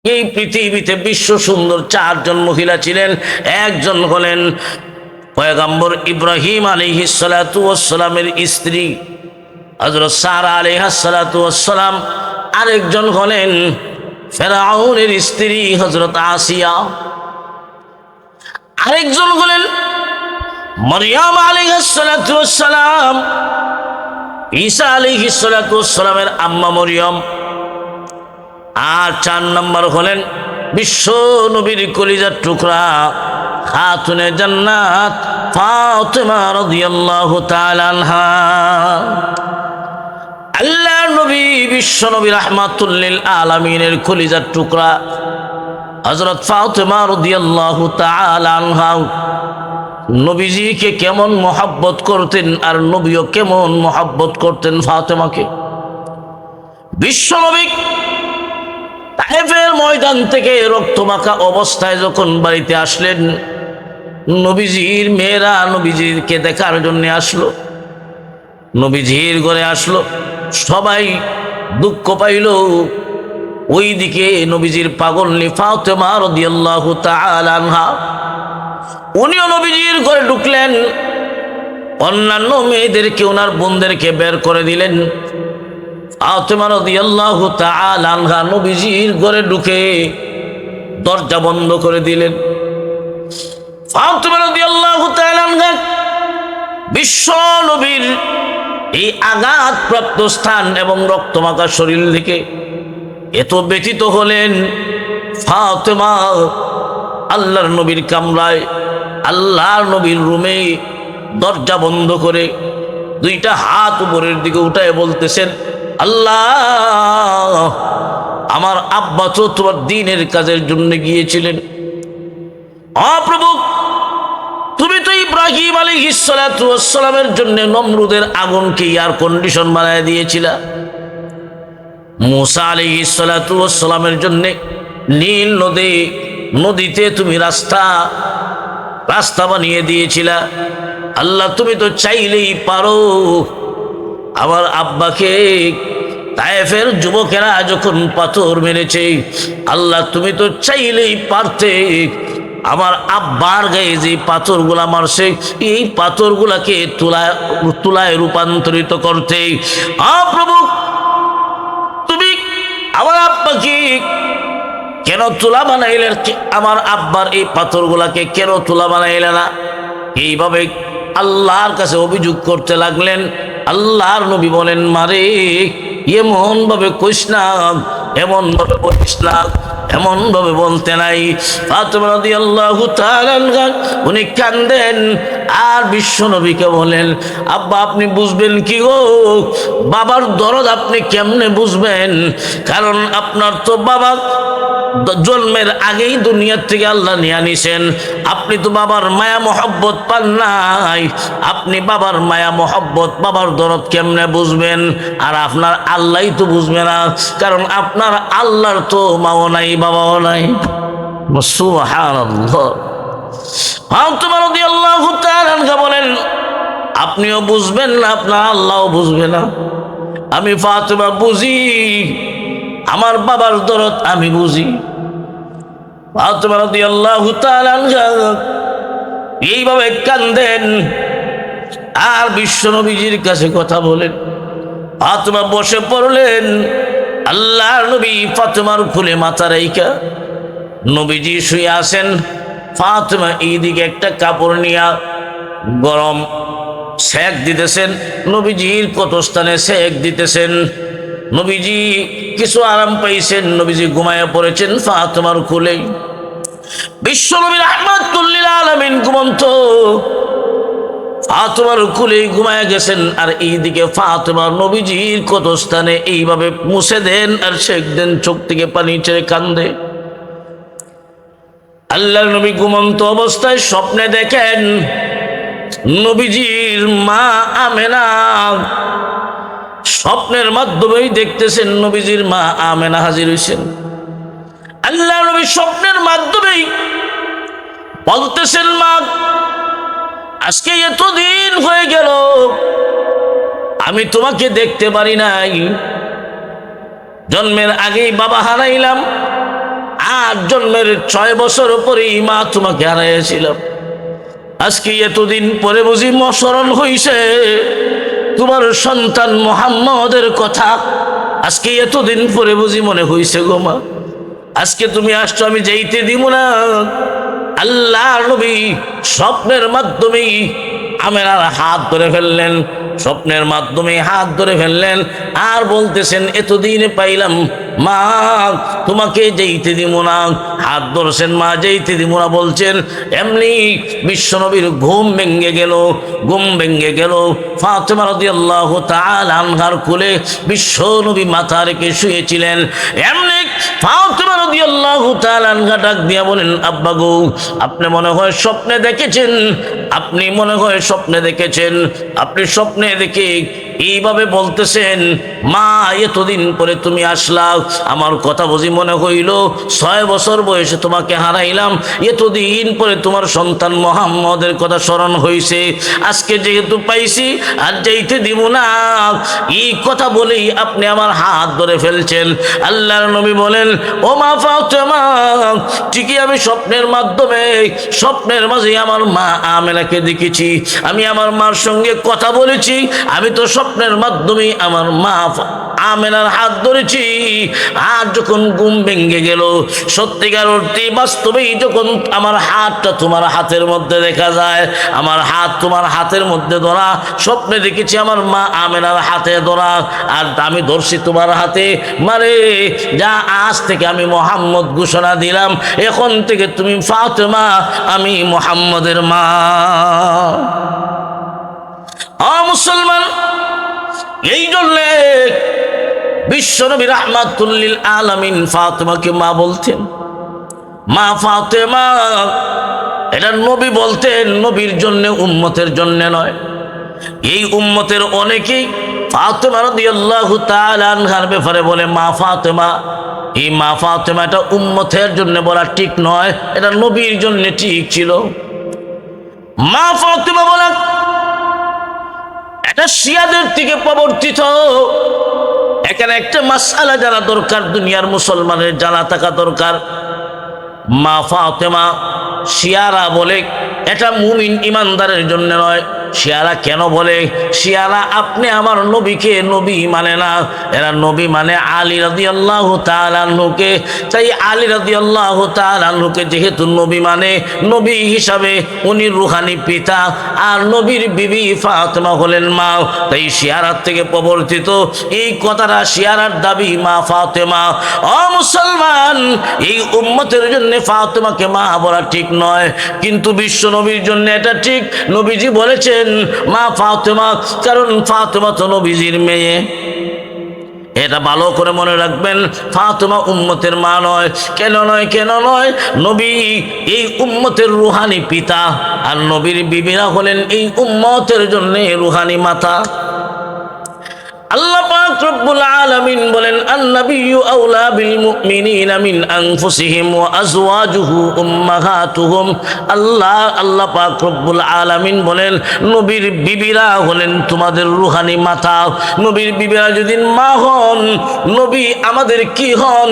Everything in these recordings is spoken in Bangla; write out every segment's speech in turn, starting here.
এই পৃথিবীতে বিশ্ব সুন্দর চারজন মহিলা ছিলেন। একজন হলেন পয়গম্বর ইব্রাহিম আলাইহিস সালাতু ওয়াস সালামের স্ত্রী হযরত সারা আলাইহাস সালাতু ওয়াস সালাম। আরেকজন হলেন ফেরাউনের স্ত্রী হযরত আসিয়া। আরেকজন হলেন মরিয়ম আলাইহাস সালাতু ওয়াস সালাম, ঈসা আলাইহিস সালাতু ওয়াস সালামের আম্মা মরিয়ম। আর 4 নম্বর হলেন বিশ্ব নবীর কলিজার টুকরা খাতুনে জান্নাত ফাতেমা রাদিয়াল্লাহু তাআলা আনহা। আল্লাহর নবী বিশ্ব নবী রাহমাতুল লিল আলামিনের কলিজার টুকরা হযরত ফাতেমা রাদিয়াল্লাহু তাআলা আনহা নবীজিকে কেমন মহব্বত করতেন, আর নবীও কেমন মহব্বত করতেন ফাতেমাকে। বিশ্ব নবী তায়েফের ময়দান থেকে রক্তমাখা অবস্থায় যখন বাড়িতে আসলেন, নবীজির মেয়েরা নবীজিকে দেখার জন্য আসলো, নবীজির ঘরে আসলো। সবাই দুঃখ পাইল। ওইদিকে নবীজির পাগলনি ফাতেমা রাদিয়াল্লাহু তাআলা আনহা, উনিও নবীজির ঘরে ঢুকলেন। অন্যান্য মেয়েদেরকে, ওনার বোনদেরকে বের করে দিলেন। ফাতেমা রাদিয়াল্লাহু তাআলা আনহা নবীজির ঘরে ঢুকে দরজা বন্ধ করে দিলেন। ফাতেমা রাদিয়াল্লাহু তাআলা আনহা বিশ্ব নবীর এই আঘাতপ্রাপ্ত স্থান এবং রক্তমাখা শরীর থেকে এত ব্যথিত হলেন। ফাতেমা আল্লাহর নবীর কামরায়, আল্লাহর নবীর রুমে দরজা বন্ধ করে 2টা হাত উপরের দিকে উঠায় বলতেছেন, আল্লাহ, আমার আব্বা তো তোমার দ্বীনের কাজের জন্য গিয়েছিলেন। প্রভু, তুমি তো ইব্রাহিম আলাইহিস সালাতু ওয়াস সালামের জন্য নমরুদের আগুনকে এয়ার কন্ডিশন বানায় দিয়েছিলা। মুসা আলাইহিস সালাতু ওয়াস সালামের জন্য নীল নদীতে তুমি রাস্তা বানিয়ে দিয়েছিলা। আল্লাহ, তুমি তো চাইলেই পারো আমার আব্বাকে তায়েফের যুবকেরা যখন পাথর মেরেছে, আল্লাহ তুমি তো চাইলেই পারতে আমার আব্বার গায়ে যে পাথরগুলা মারছে এই পাথরগুলাকে তুলায় রূপান্তরিত করতে। প্রভু, তুমি আমার আব্বাকে কেন তুলা বানাইলেন? আমার আব্বার এই পাথরগুলাকে কেন তুলা বানাইলে না? এইভাবে আল্লাহর কাছে অভিযোগ করতে লাগলেন। আল্লাহর নবী বলেন, মারে, এমন ভাবে কইস না, এমন ভাবে বলিস না, এমন ভাবে বলতে নাই। ফাতেমা রাদিয়াল্লাহু তাআলা আনহা উনি কান্দেন আর বিশ্ব নবীকে বলেন, আব্বা আপনি বুঝবেন কি গো? বাবার দরদ আপনি কেমনে বুঝবেন? কারণ আপনার তো বাবা জন্মের আগেই দুনিয়ার থেকে আল্লাহ নিয়ে নিছেন। আপনি তো বাবার মায়া মহব্বত পান নাই। আপনি বাবার মায়া মহব্বত, বাবার দরদ কেমনে বুঝবেন? আর আপনার আল্লাহই তো বুঝবে না, কারণ আপনার আল্লাহর তো মাও নাই, বাবাও নাই। সুবহানাল্লাহ। ফাতেমা রাদিয়াল্লাহু তাআলা আনহা বলেন, আপনিও বুঝবেন না, আপনার আল্লাহও বুঝবে না। আমি ফাতেমা বুঝি, আমার বাবার দরদ আমি বুঝি। ফাতেমা রাদিয়াল্লাহু তাআলা আনহা এইভাবে কান্দেন আর বিশ্ব নবীজির কাছে কথা বলেন। ফাতেমা বসে পড়লেন। আল্লাহর নবী ফাতেমার কোলে মাথা রাইখা, নবীজি শুয়ে আছেন। ফাতেমা এইদিকে একটা কাপড় নিয়া গরম সেক দিতেছেন, নবীজির কত স্থানে সেক দিতেছেন। নবীজি কিছু আরাম পাইছেন, নবীজি ঘুমায়া পড়েছেন ফাতেমার কোলে। বিশ্ব নবী রাহমাতুল লিল আলামিন ঘুমন্ত ফাতেমার কোলে ঘুমায়া গেছেন। আর এইদিকে ফাতেমা নবীজির কত স্থানে এইভাবে মুছে দেন আর সেক দেন, চোখ থেকে পানি ছেড়ে কান্দে। আল্লাহর নবী ঘুমন্ত অবস্থায় স্বপ্নে দেখেন নবীজির মা আমেনা, স্বপ্নের মাধ্যমেই দেখতেছেন নবীজির মা আমেনা হাজির হয়েছেন। আল্লাহ নবী স্বপ্নের মাধ্যমেই বলতেছেন, মা, আজকে এতদিন হয়ে গেল আমি তোমাকে দেখতে পারি নাই। জন্মের আগেই বাবা হারাইলাম, জন্মের 6 বছর পরেই মা তোমাকে হারাইয়াছিলাম। আজকে এতদিন পরে বুঝি স্মরণ হইছে তোমার সন্তান মুহাম্মদের কথা। আজকে এতদিন পরে বুঝি মনে হইছে গো মা, আজকে তুমি আসছো, আমি যাইতে দিব না। আল্লাহর নবী স্বপ্নের মাধ্যমে আমেনার হাত ধরে ফেললেন, স্বপ্নের মাধ্যমে হাত ধরে ফেললেন, আর বলতেছেন এতদিন পাইলাম মা তোমাকে যেতে দিব না। হাত ধরছেন, মা যেতে দিব না বলছেন। এমনি বিশ্বনবীর ঘুম ভেঙে গেল, ঘুম ভেঙে গেল। ফাতেমা রাদিয়াল্লাহু তাআলা আনহার কোলে বিশ্বনবী মাথা রেখে শুয়েছিলেন। এমনি ফাতেমা রাদিয়াল্লাহু তাআলা আনহা ডাক দিয়া বলেন, আব্বা গো, আপনি মনে হয় স্বপ্নে দেখেছেন, আপনি মনে হয় স্বপ্নে দেখেছেন। আপনি স্বপ্নে দেখে এইভাবে বলতেছেন, মা এতদিন পরে তুমি আসলা, আমার কথা বুঝি মনে হইল 6 বছর বয়সে তোমাকে হারাইলাম, এতদিন পরে তোমার সন্তান মুহাম্মদের কথা স্মরণ হয়েছে, আজকে যেহেতু পাইছি আর যাইতে দিব না। এই কথা বলেই আপনি আমার হাত ধরে ফেলছেন। আল্লাহর নবী বলেন, ও মা ফাতেমা, ঠিকই আমি স্বপ্নের মাধ্যমে, স্বপ্নের মাঝে আমার মা আমেনাকে দেখেছি, আমি আমার মার সঙ্গে কথা বলেছি, আমি তো স্বপ্নের মাধ্যমে আমার মা আমেনার হাত ধরেছি। আর যখন ঘুম ভেঙে গেল, সত্যিকার অর্থে বাস্তবেই যখন আমার হাতটা তোমার হাতের মধ্যে দেখা যায়, আমার হাত তোমার হাতের মধ্যে ধরা, স্বপ্নে দেখেছি আমার মা আমেনার হাতে ধরা, আর আমি ধরছি তোমার হাতে। মানে যা, আজ থেকে আমি মুহাম্মদ ঘোষণা দিলাম, এখন থেকে তুমি ফাতেমা, আমি মুহাম্মদের মা। মুসলমান, এই জন্যে বিশ্বনবী রাহমাতুল লিল আলামিন ফাতেমাকে মা বলতেন। মা ফাতেমা, এটা নবী বলতেন, নবীর জন্য, উম্মতের জন্য নয়। এই উম্মতের অনেকেই ফাতেমা রাদিয়াল্লাহু তাআলা আনহার ব্যাপারে বলে মা ফাতেমা। এই মা ফাতেমা এটা উম্মতের জন্য বলা ঠিক নয়, এটা নবীর জন্য ঠিক ছিল। মা ফাতেমা বলা এটা শিয়াদের থেকে প্রবর্তিত। এখানে একটা মাসআলা জানা দরকার, দুনিয়ার মুসলমানের জানা থাকা দরকার। মা ফাতেমা শিয়ারা বলে এটা মুমিন ইমানদারের জন্য নয়। শিয়ারা কেন বলে? শিয়ারা আপনি আমার নবীকে নবী মানে না, এরা নবী মানে আলী রাদিয়াল্লাহু তাআলা আনহুকে। তাই আলী রাদিয়াল্লাহু তাআলা আনহুকে যেহেতু নবী মানে, নবী হিসাবে উনি রুহানি পিতা, আর নবীর বিবি ফাতেমা হলেন মা। তাই শিয়ারার থেকে প্রবর্তিত এই কথাটা, শিয়ারার দাবি মা ফাতেমা। ও মুসলমান, এই উম্মতের জন্য ফাতেমাকে মা বলা ঠিক নয়, কিন্তু বিশ্ব নবীর জন্য এটা ঠিক। নবীজি বলেছেন মা ফাতেমা, কারণ ফাতেমা তো নবীজির মেয়ে। এটা ভালো করে মনে রাখবেন, ফাতেমা উম্মতের মা নয়। কেন নয়? কেন নয়? নবী এই উম্মতের রুহানি পিতা, আর নবীর বিবিরা হলেন এই উম্মতের জন্য রুহানি মাতা। আল্লাহ পাক রব্বুল আলামিন বলেন, আন-নাবিয়্যু আওলা বিল মুমিনিনা মিন আনফুসিহিম ওয়া আজওয়াজুহু উম্মাহাতুহুম। আল্লাহ পাক রব্বুল আলামিন বলেন, নবীর বিবিরা হলেন তোমাদের রুহানি মাতা। নবীর বিবিরা যদি মা হন, নবী আমাদের কি হন?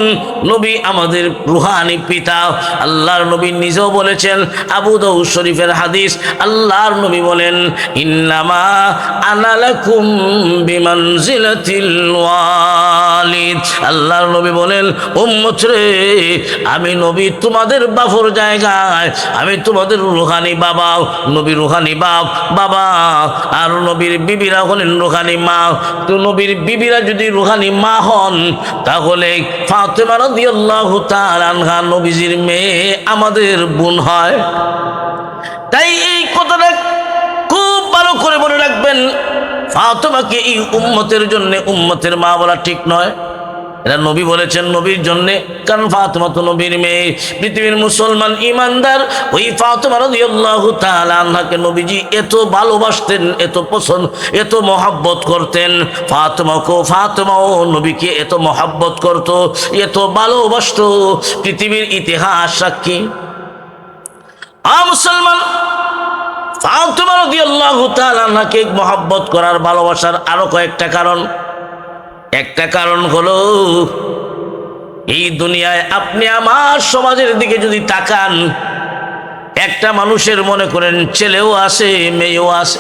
নবী আমাদের রুহানি পিতা। আল্লাহর নবী নিজেও বলেছেন, আবু দাউদ শরীফের হাদিস, আল্লাহর নবী বলেন, ইন্নামা আনা লাকুম বিমানজিলাতিল ওয়ালিদ। আল্লাহর নবী বলেন, উম্মত রে, আমি নবী তোমাদের বাফর জায়গায়, আমি তোমাদের রুহানি বাবা। নবী রুহানি বাবা, আর নবীর বিবিরা হলেন রুহানি মা। তো নবীর বিবিরা যদি রুহানি মা হন, তাহলে ফাতেমা রাদিয়াল্লাহু তাআলা আনহা নবীজির মেয়ে, আমাদের বোন হয়। তাই এই কথাটা খুব ভালো করে মনে রাখবেন, ফাতেমাকে এই উম্মতের জন্য উম্মতের মা বলা ঠিক নয়। এরা নবী বলেছেন নবীর জন্য, কারণ ফাতেমা তো নবীর মেয়ে। পৃথিবীর মুসলমান ইমানদার ওই ফাতেমা রাদিয়াল্লাহু তাআলা আনহাকে নবীজি এত ভালোবাসতেন, এত পছন্দ, এত মহব্বত করতেন। ফাতেমাও নবীকে এত মহব্বত করত, এত ভালোবাসত, পৃথিবীর ইতিহাস সাক্ষী। মুসলমান, ফাতেমা রাদিয়াল্লাহু তাআলা আনহাকে মহব্বত করার, ভালোবাসার আরো কয়েকটা কারণ। একটা কারণ হলো এই দুনিয়ায় আপনি আমার সমাজের দিকে যদি তাকান, একটা মানুষের মনে করেন ছেলেও আছে মেয়েও আছে,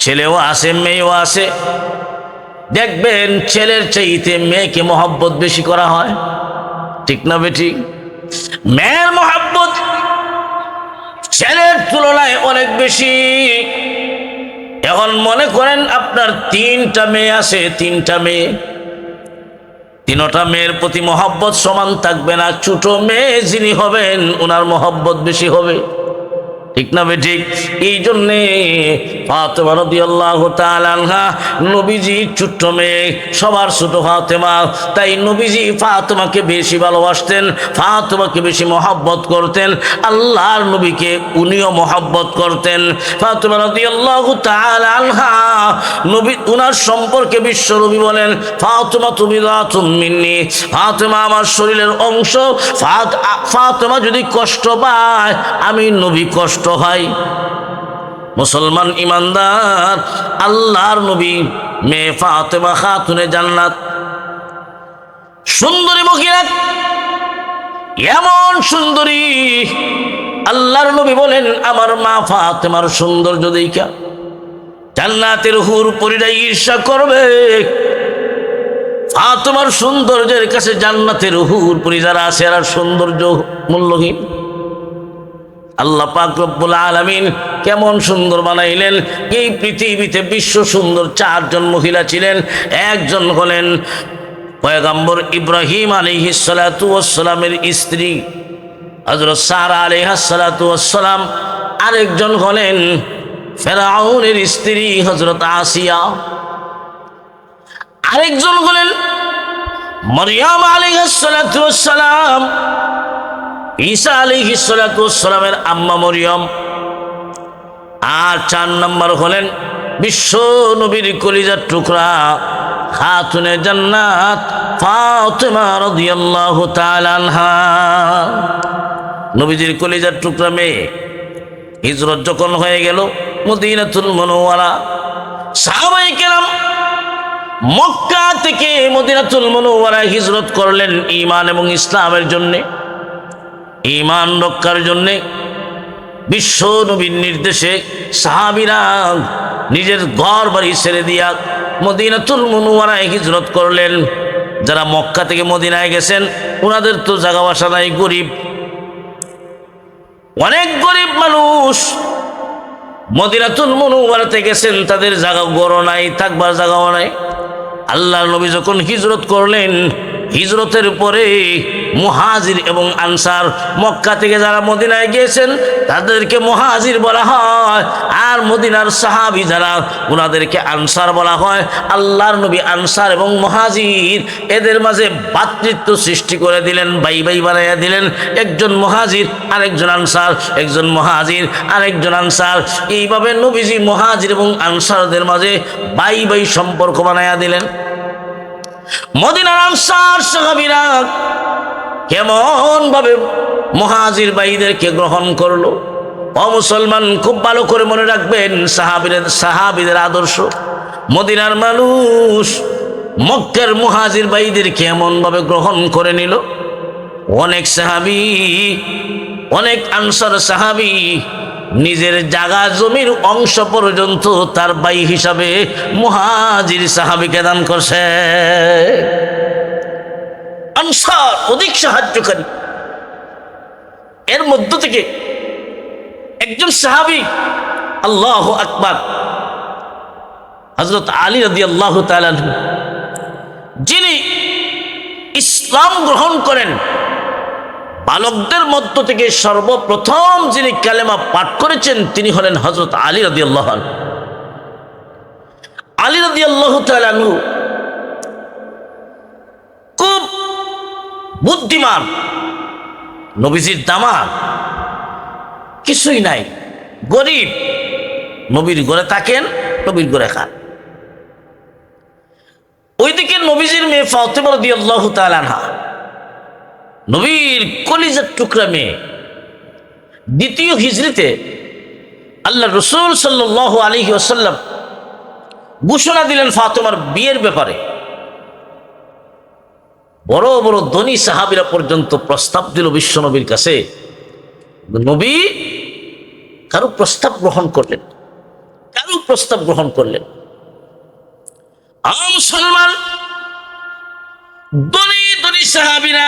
ছেলেও আছে মেয়েও আছে। দেখবেন ছেলের চাইতে মেয়েকে মহব্বত বেশি করা হয়, ঠিক না বেঠিক? মেয়ের মহব্বত ছেলের তুলনায় অনেক বেশি। এখন মনে করেন আপনার 3টা মেয়ে আছে, 3টা মেয়ে, 3টা মেয়ের প্রতি মহব্বত সমান থাকবে না। ছোট মেয়ে যিনি হবেন ওনার মহব্বত বেশি হবে, ঠিক না বেঠিক? এই জন্যে ফাতেমা রাদিয়াল্লাহু তাআলা আনহা, নবীজি ছোট্ট মেয়ে, সবার ছোট ফাতেমা, তাই নবীজি ফাতেমাকে বেশি ভালোবাসতেন, ফাতেমাকে বেশি মহব্বত করতেন। আল্লাহর নবীকে উনিও মহব্বত করতেন। ফাতেমা রাদিয়াল্লাহু তাআলা আনহা, নবী উনার সম্পর্কে বিশ্ব নবী বলেন, ফাতেমা বিদাতুম মিন্নি, ফাতেমা আমার শরীরের অংশ। ফাতেমা যদি কষ্ট পায় আমি নবী কষ্ট হয়। মুসলমান ইমানদার, আল্লাহর নবী মেয়ে ফাতেমা খাতুনে জান্নাত, সুন্দরী মহিলা, এমন সুন্দরী, আল্লাহর নবী বলেন আমার মা ফাতেমার সৌন্দর্য দেখা জান্নাতের হুর পরীরা ঈর্ষা করবে। ফাতেমার সৌন্দর্যের কাছে জান্নাতের হুর পরী যারা আছে এরা সৌন্দর্য মূল্যহীন। আল্লাহ পাক রব্বুল আলামিন কেমন সুন্দর বানাইলেন। এই পৃথিবীতে বিশ্ব সুন্দর 4 জন মহিলা ছিলেন। একজন হলেন পয়গম্বর ইব্রাহিম আলাইহিস সালাতু ওয়াস সালামের স্ত্রী হযরত সারা আলাইহাস সালাতু ওয়াস সালাম, আরেকজন হলেন ফেরাউনের স্ত্রী হযরত আসিয়া, আরেকজন হলেন মরিয়ম আলাইহাস সালাতু ওয়াস সালাম, ঈসা আলাইহিস সালাতু ওয়াস সালামের আম্মা মরিয়ম। আর 4 নম্বর হলেন বিশ্ব নবীর কলিজার টুকরা খাতুনে জান্নাত ফাতেমা রাদিয়াল্লাহু তাআলা আনহা। নবীজির কলিজার টুকরা মেয়ে হিজরত যখন হয়ে গেল মদিনাতুল মুনাওয়ারা, সাহাবায়ে কেরাম মক্কা থেকে মদিনাতুল মুনাওয়ারা হিজরত করলেন ঈমান এবং ইসলামের জন্য, ঈমান রক্ষার জন্য। বিশ্ব নবীর নির্দেশে সাহাবীরা নিজের ঘর বাড়ি ছেড়ে দিয়া মদিনাতুল মুনাওয়ারায় হিজরত করলেন। যারা মক্কা থেকে মদিনায় গেছেন ওনাদের তো জায়গা বাসা নাই, গরিব, অনেক গরিব মানুষ মদিনাতুল মুনাওয়ারাতে গেছেন, তাদের জায়গা ঘর নাই, থাকবার জায়গাও নাই। আল্লাহর নবী যখন হিজরত করলেন, হিজরতের পরে মুহাজির এবং আনসার, মক্কা থেকে যারা মদিনায় গিয়েছেন তাদেরকে মুহাজির বলা হয়, আর মদিনার সাহাবী যারা ওনাদেরকে আনসার বলা হয়। আল্লাহর নবী আনসার এবং মুহাজির এদের মাঝে ভ্রাতৃত্ব সৃষ্টি করে দিলেন, ভাই ভাই বানাইয়া দিলেন। একজন মুহাজির আরেকজন আনসার, একজন মুহাজির আরেকজন আনসার, এইভাবে নবীজি মুহাজির এবং আনসারদের মাঝে ভাই ভাই সম্পর্ক বানাইয়া দিলেন। মদিনার আনসার সাহাবীরা কেমন ভাবে মুহাজির ভাইদেরকে গ্রহণ করলো। ও মুসলমান, খুব ভালো করে মনে রাখবেন সাহাবীদের আদর্শ। মদিনার মানুষ মক্কার মুহাজির ভাইদেরকে এমন ভাবে গ্রহণ করে নিল। অনেক সাহাবী, অনেক আনসার সাহাবী নিজের জায়গা জমির অংশ পর্যন্ত তার ভাই হিসাবে মুহাজির সাহাবীকে দান করছে। আনসার অধিক সাহায্যকারী। এর মধ্য থেকে একজন সাহাবী, আল্লাহু আকবার, হযরত আলী রাদিয়াল্লাহু তাআলা আনহু, যিনি ইসলাম গ্রহণ করেন, বালকদের মধ্য থেকে সর্বপ্রথম যিনি কালেমা পাঠ করেছেন তিনি হলেন হযরত আলী রাদিয়াল্লাহু আনহু। আলী রাদিয়াল্লাহু তাআলা আনহু খুব বুদ্ধিমান, নবীজির দামাত, কিছুই নাই, গরিব, নবীর ঘরে থাকেন, নবীর ঘরে খান। ওইদিকে নবীজির মেয়ে ফাতেমা রাদিয়াল্লাহু তাআলা আনহা, নবীর কলিজার টুকরা মেয়ে। দ্বিতীয় হিজরিতে আল্লাহ রাসূল সাল্লাল্লাহু আলাইহি ওয়াসাল্লাম ঘোষণা দিলেন ফাতেমার বিয়ের ব্যাপারে। বড় বড় ধনী সাহাবীরা পর্যন্ত প্রস্তাব দিল বিশ্ব নবীর কাছে, নবী কারো প্রস্তাব গ্রহণ করলেন, কারো প্রস্তাব গ্রহণ করলেন। মুসলমান ধনী ধনী সাহাবীরা,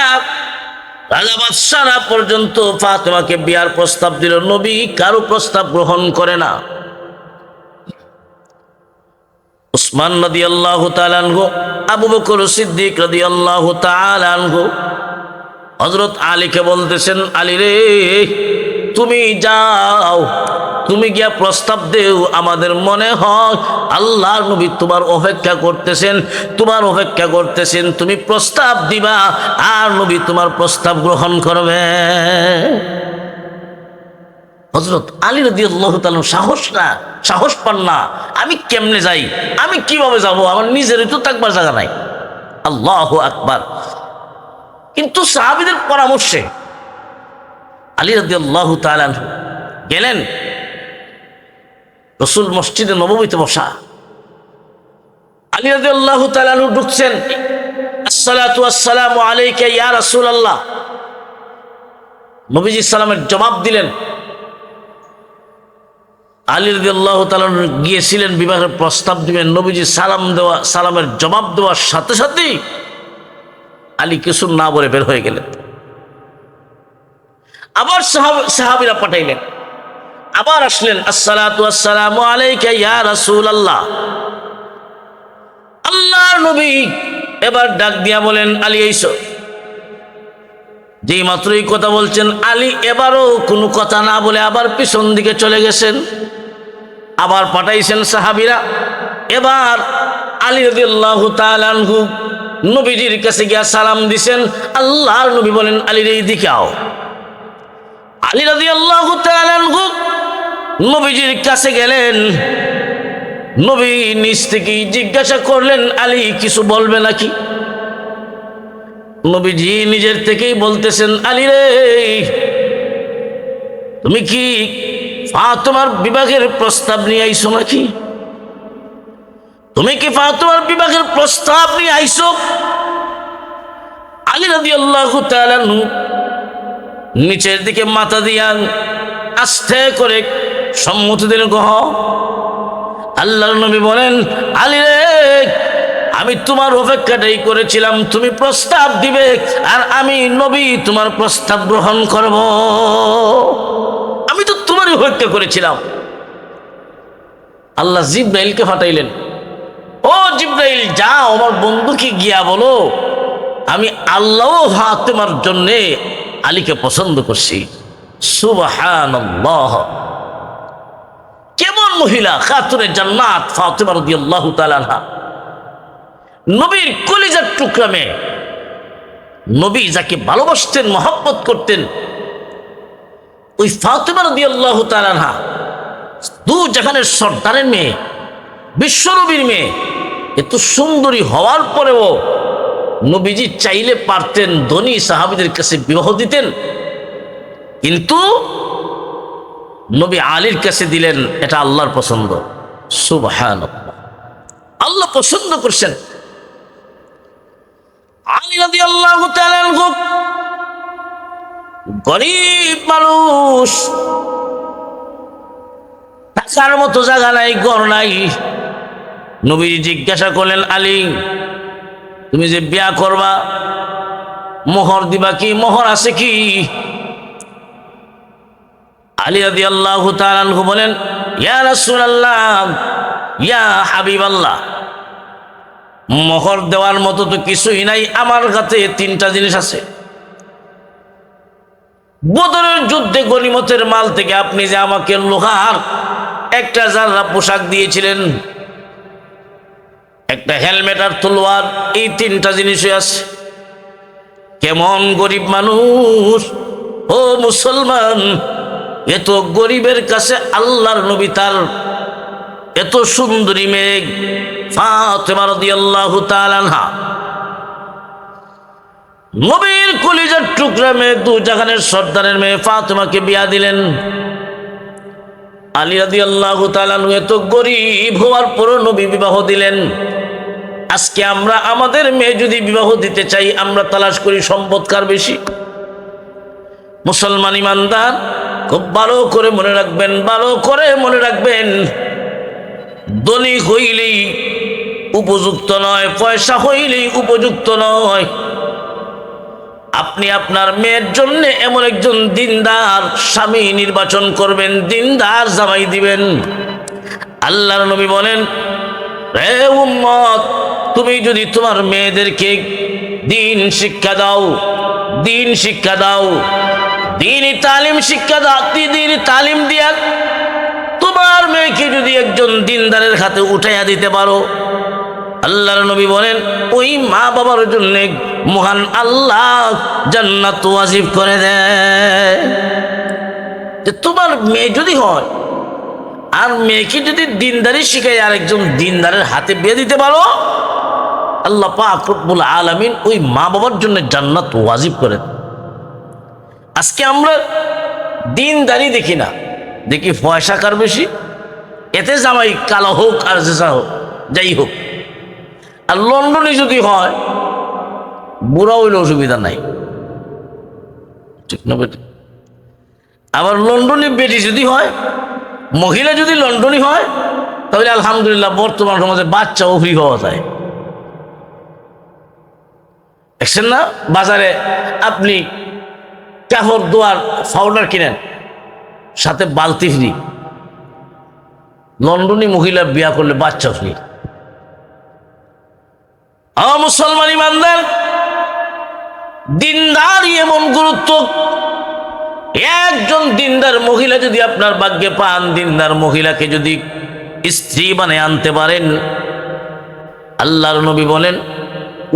রাজা বাদশাহরা পর্যন্ত ফাতেমাকে বিয়ার প্রস্তাব দিল, নবী কারো প্রস্তাব গ্রহণ করে না। উসমান রাদিয়াল্লাহু তাআলা আনহু, আবু বকর সিদ্দিক রাদিয়াল্লাহু তাআলা আনহু হযরত আলীকে বলতেছেন, আলী রে, তুমি যাও, তুমি গিয়া প্রস্তাব দেও, আমাদের মনে হয় আল্লাহর নবী তোমার অপেক্ষা করতেছেন, তোমার অপেক্ষা করতেছেন, তুমি প্রস্তাব দিবা আর নবী তোমার প্রস্তাব গ্রহণ করবে। হযরত আলী রাদিয়াল্লাহু তাআলা সাহস পান না, আমি কেমনে যাই, আমি কিভাবে যাব, আমার নিজেরই তো থাকবার জায়গা নাই। আল্লাহু আকবার। কিন্তু সাহাবীদের পরামর্শে আলী রাদিয়াল্লাহু তাআলা গেলেন। রাসূল মসজিদে নববীতে বসা, আলী রাদিয়াল্লাহু তাআলা ঢুকছেন, আসসালাতু ওয়াসসালামু আলাইকা ইয়া রাসূলুল্লাহ। নবীজি সালামের জবাব দিলেন। আলী রাদিয়াল্লাহু তাআলা গিয়েছিলেন বিবাহের প্রস্তাব দিবেন, নবীজি সালামের জবাব দেওয়ার সাথে সাথেই আলী কিছু না বলে বের হয়ে গেলেন। আবার সাহাবীরা পাঠাইলেন, আবার আসলেন, আসসালাতু ওয়াসসালামু আলাইকা ইয়া রাসূলুল্লাহ। আল্লাহর নবী এবার ডাক দিয়া বলেন, আলী আইসো। যেই মাত্রই কথা বলছেন, আলী এবারও কোনো কথা না বলে আবার পিছন দিকে চলে গেছেন। আবার পাঠাইছেন সাহাবীরা, এবার আলী রাদিয়াল্লাহু তাআলা আনহু নবীজির কাছে গিয়া সালাম দিছেন। আল্লাহর নবী বলেন, আলীর এই দিকে আও। আলী রাদিয়াল্লাহু তাআলা আনহু নবীজির কাছে গেলেন। নবী নিজ থেকেই জিজ্ঞাসা করলেন, আলী কিছু বলবে নাকি? নবীজি নিজের থেকেই বলতেছেন, আলী রে, তুমি কি ফাতেমার বিবাহের প্রস্তাব নিয়ে আইছো নাকি? তুমি কি ফাতেমার বিবাহের প্রস্তাব নিয়ে আইছো? আলী রাদিয়াল্লাহু তাআলা নিচের দিকে মাথা দিয়া আস্তে করে সম্মতি দিলেন। আল্লাহর নবী বলেন, আলী রে, আমি তোমার অপেক্ষাটাই করেছিলাম, তুমি প্রস্তাব দিবে আর আমি নবী তোমার প্রস্তাব গ্রহণ করব। আমি তো তোমারই অপেক্ষা করেছিলাম। আল্লাহ জিবরাইলকে পাঠাইলেন, ও জিবরাইল, যাও আমার বন্ধুকে গিয়া বলো আমি আল্লাহ ফাতেমার জন্য আলীকে পছন্দ করছি। সুবহানাল্লাহ। কেমন মহিলা, খাতুনে জান্নাত ফাতেমা রাদিয়াল্লাহু তাআলা আনহা, নবীর কলিজার টুকরা মেয়ে, নবী যাকে ভালোবাসতেন, মহব্বত করতেন, ওই ফাতেমা রাদিয়াল্লাহু তাআলা আনহা দু জাহানের সর্দারের মেয়ে, বিশ্বনবীর মেয়ে, এত সুন্দরী হওয়ার পরেও নবীজি চাইলে পারতেন ধনী সাহাবীদের কাছে বিবাহ দিতেন, কিন্তু নবী আলীর কাছে দিলেন। এটা আল্লাহর পছন্দ। সুবহানাল্লাহ। আল্লাহ পছন্দ করছেন। আলী রাদিয়াল্লাহু তাআলা আনহু গরীব মানুষ, থাকার মতো জায়গা নাই, ঘর নাই। নবী জিজ্ঞাসা করলেন, আলী, তুমি যে বিয়া করবা, মোহর দিবা কি? মোহর আছে কি? আলী রাদিয়াল্লাহু তাআলা আনহু বলেন, ইয়া রাসূলুল্লাহ, ইয়া হাবিবাল্লাহ, মোহর দেওয়ার মতো তো কিছুই নাই, আমার কাছে তিনটা জিনিস আছে। বদরের যুদ্ধে গনিমতের মাল থেকে আপনি যে আমাকে লোহার একটা জাররা পোশাক দিয়েছিলেন, একটা হেলমেট আর তলোয়ার, এই তিনটা জিনিসই আছে। কেমন গরিব মানুষ ও মুসলমান, এত গরিবের কাছে আল্লাহর নবী তার এত সুন্দরী মেয়ে ফাতেমা রাদিয়াল্লাহু তাআলা আনহা, নবীর কলিজার টুকরা মেয়ে, দু জাহানের সর্দারের মেয়ে ফাতেমাকে বিয়া দিলেন। আলী রাদিয়াল্লাহু তাআলা এত গরিব হওয়ার পরও নবী বিবাহ দিলেন। আজকে আমরা আমাদের মেয়ে যদি বিবাহ দিতে চাই, আমরা তালাশ করি সম্পদ কার বেশি। মুসলমান ইমানদার খুব ভালো করে মনে রাখবেন, ভালো করে মনে রাখবেন, ধনী হইলেই উপযুক্ত নয়, পয়সা হইলেই উপযুক্ত নয়। আপনি আপনার মেয়ের জন্য এমন একজন দিনদার স্বামী নির্বাচন করবেন, দিনদার জামাই দিবেন। আল্লাহর নবী বলেন, হে উম্মত, তুমি যদি তোমার মেয়েদেরকে দিন শিক্ষা দাও, দিন শিক্ষা দাও, দিনই তালিম শিক্ষা দাও, দিনই তালিম দিয়া তোমার মেয়েকে যদি একজন দিনদারের হাতে উঠাইয়া দিতে পারো, আল্লাহর নবী বলেন ওই মা বাবার জন্য মহান আল্লাহ জান্নাত ওয়াজিব করে দেয়। যে তোমার মেয়ে যদি হয় আর মেয়েকে যদি দিনদারি শিখাই আরেকজন দিনদারের হাতে বিয়ে দিতে পারো, আল্লাহ পাক রব্বুল আলামিন ওই মা বাবার জন্য জান্নাত ওয়াজিব করে দেয়। আজকে আমরা দিনদারি দেখি না, দেখি পয়সা কার বেশি, এতে জামাই কালো হোক আর জেসা হোক, যাই হোক। আর লন্ডনে যদি হয় বুড়া হইলে অসুবিধা নাই, ঠিক না বেটি? আবার লন্ডনে বেটি যদি হয়, মহিলা যদি লন্ডনী হয়, তাহলে আলহামদুলিল্লাহ বর্তমান সমাজে বাচ্চাও ফ্রি হওয়া যায়। দেখছেন না, বাজারে আপনি কাপড় ধোয়ার পাউডার কিনেন, সাথে বালতি ফ্রি। লন্ডনী মহিলা বিয়া করলে বাচ্চা ফ্রি। মুসলমান ইমানদার, দিনদারি এমন গুরুত্ব। একজন দিনদার মহিলা যদি আপনার ভাগ্যে পান, দিনদার মহিলাকে যদি স্ত্রী বানিয়ে আনতে পারেন, আল্লাহর নবী বলেন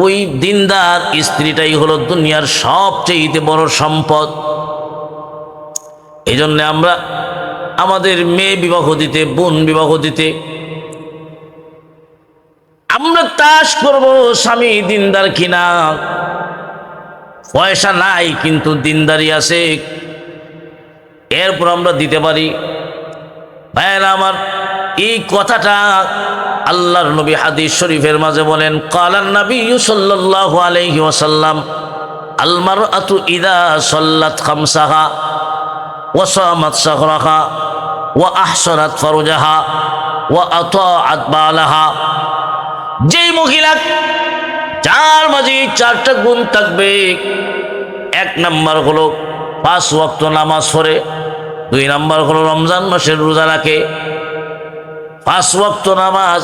ওই দিনদার স্ত্রীটাই হলো দুনিয়ার সবচেয়ে বড় সম্পদ। এই জন্য আমরা আমাদের মেয়ে বিবাহ দিতে, বোন বিবাহ দিতে আমরা তাস করব স্বামী দিনদার কিনা। পয়সা নাই কিন্তু দিনদারি আছে, এরপর আমরা দিতে পারি। ভাইরা আমার, এই কথাটা আল্লাহর নবী হাদিস শরীফের মাঝে বলেন, কালান নবী সাল্লাল্লাহু আলাইহি ওয়াসাল্লাম, আল মারআতু ইযা সাল্লাত খামসাহা ওয়া সামাত শাহরাহা ওয়া আহসানাত ফারজাহা ওয়া আতাআত বালাহা। যেই মহিলা যার মাঝে চারটা গুণ থাকবে, এক নাম্বার হলো 5 ওয়াক্ত নামাজ পড়ে, 2 নাম্বার হলো রমজান মাসের রোজা রাখে। 5 ওয়াক্ত নামাজ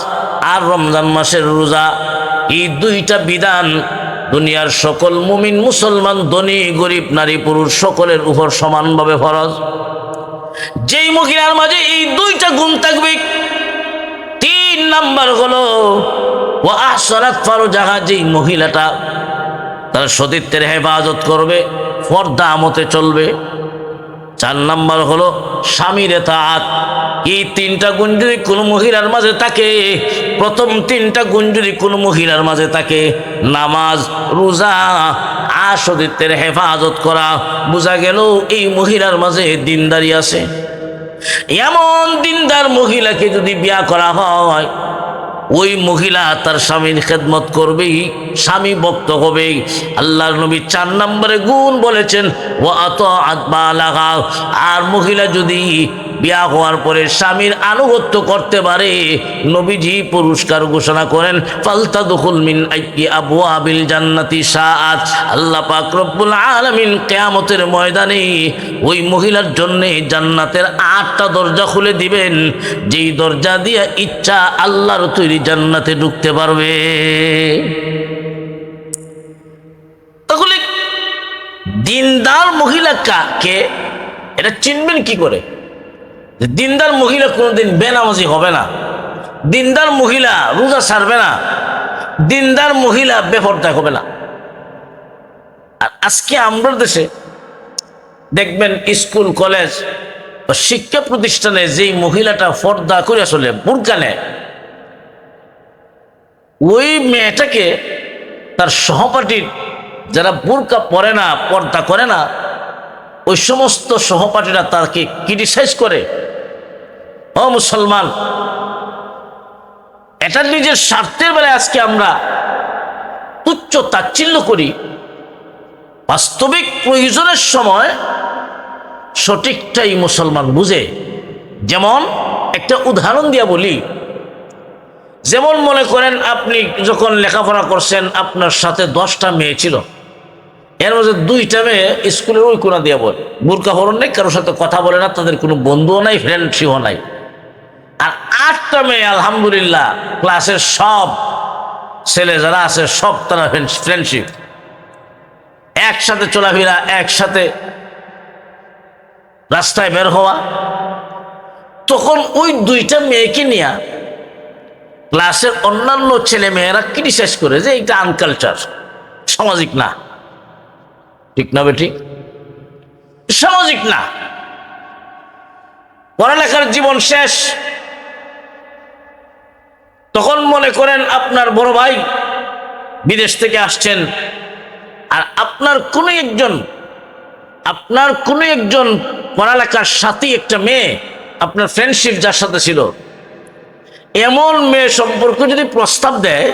আর রমজান মাসের রোজা, এই দুইটা বিধান দুনিয়ার সকল মুমিন মুসলমান, ধনী গরিব, নারী পুরুষ সকলের উপর সমানভাবে ফরজ। যেই মহিলার মাঝে এই দুইটা গুণ থাকবে, 3 নাম্বার হলো ওয়া আহসানাত ফারজাহা, যেই মহিলাটা তার সতীত্বের হেফাজত করবে, পর্দা মতে চলবে। 4 নাম্বার হলো স্বামীর ইতাআত। এই 3টা গুণ যদি কোনো মহিলার মাঝে থাকে, প্রথম 3টা গুণ যদি কোনো মহিলার মাঝে থাকে, নামাজ, রোজা আর সতীত্বের হেফাজত করা, বোঝা গেল এই মহিলার মাঝে দিনদারি আছে। এমন দিনদার মহিলাকে যদি বিয়া করা হয়, ওই মহিলা তার স্বামীর খেদমত করবেই, স্বামী ভক্ত হবেই। আল্লাহর নবী 4 নম্বরে গুণ বলেছেন ওয়া আতাআত বালাহা। আর মহিলা যদি বিয়া হওয়ার পরে স্বামীর আনুগত্য করতে পারে, নবীজি পুরস্কার ঘোষণা করেন, ফালতাদখুল মিন আইয়ি আবওয়াবিল জান্নাতি শাআত। আল্লাহ পাক রব্বুল আলামিন কিয়ামতের ময়দানে ওই মহিলার জন্য জান্নাতের 8টা দরজা খুলে দিবেন, যেই দরজা দিয়ে ইচ্ছা আল্লাহর তৈরি জান্নাতে ঢুকতে পারবে। তাহলে দিনদার মহিলা কাকে, এটা চিনবেন কি করে? দিনদার মহিলা কোনোদিন বেনামাজি হবে না, দিনদার মহিলা রোজা ছাড়বে না, দিনদার মহিলা বেপরদা হবে না। আর আজকে আমরা দেশে দেখবেন স্কুল কলেজ বা শিক্ষা প্রতিষ্ঠানে যেই মহিলাটা পর্দা করে আসলে বুরকা নেয়, ওই মেয়েটাকে তার সহপাঠীর যারা বুরকা পরে না, পর্দা করে না, ওই সমস্ত সহপাঠীরা তাকে ক্রিটিসাইজ করে। ও মুসলমান, এটা নিজের স্বার্থের বেলায় আজকে আমরা তুচ্ছ তাচ্ছিল্য করি। বাস্তবিক প্রয়োজনের সময় সঠিকটাই মুসলমান বুঝে। যেমন একটা উদাহরণ দিয়ে বলি, যেমন মনে করেন আপনি যখন লেখাপড়া করছেন, আপনার সাথে 10টা মেয়ে ছিল, এর মধ্যে 2টা মেয়ে স্কুলের ওই কোনা দিয়ে বলে, বোরকা পরন নেই, কারোর সাথে কথা বলে না, তাদের কোনো বন্ধুও নাই, ফ্রেন্ডশিপও নাই। আর 8টা মেয়ে আলহামদুলিল্লাহ ক্লাসের সব ছেলে যারা আছে সব তারা ফ্রেন্ডশিপ, একসাথে চলাফেরা, একসাথে রাস্তায় বের হওয়া। তখন ওই 2টা মেয়েকে নিয়ে ক্লাসের অন্যান্য ছেলে মেয়েরা ক্রিটিসাইজ করে যে এটা আনকালচার, সামাজিক না। ঠিক না বেটি? সামাজিক না। পড়ালেখার জীবন শেষ, তখন মনে করেন আপনার বড় ভাই বিদেশ থেকে আসছেন, আর আপনার কোনো একজন পড়ালেখার সাথী একটা মেয়ে, আপনার ফ্রেন্ডশিপ যার সাথে ছিল, এমন মেয়ে সম্পর্কে যদি প্রস্তাব দেয়,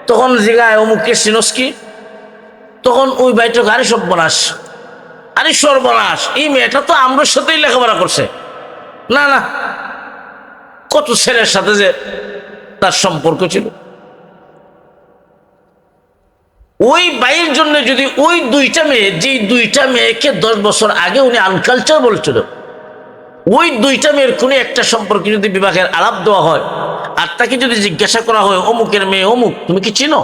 তখন জিগায় অমুককে চিনস কি? তখন ওই ভাইটা আরে সর্বনাশ, এই মেয়েটা তো আমার সাথেই লেখাপড়া করছে। না না, কত ছেলের সাথে যে তার সম্পর্ক ছিল। ওই ভাইয়ের জন্য যদি ওই 2টা মেয়ে, যে 2টা মেয়েকে 10 বছর আগে উনি আনকালচার বলছিল, ওই 2টা মেয়ের কোনো একটা সম্পর্কে যদি বিবাহের আলাপ দেওয়া হয়, আর তাকে যদি জিজ্ঞাসা করা হয় অমুকের মেয়ে অমুক, তুমি কি চিনো?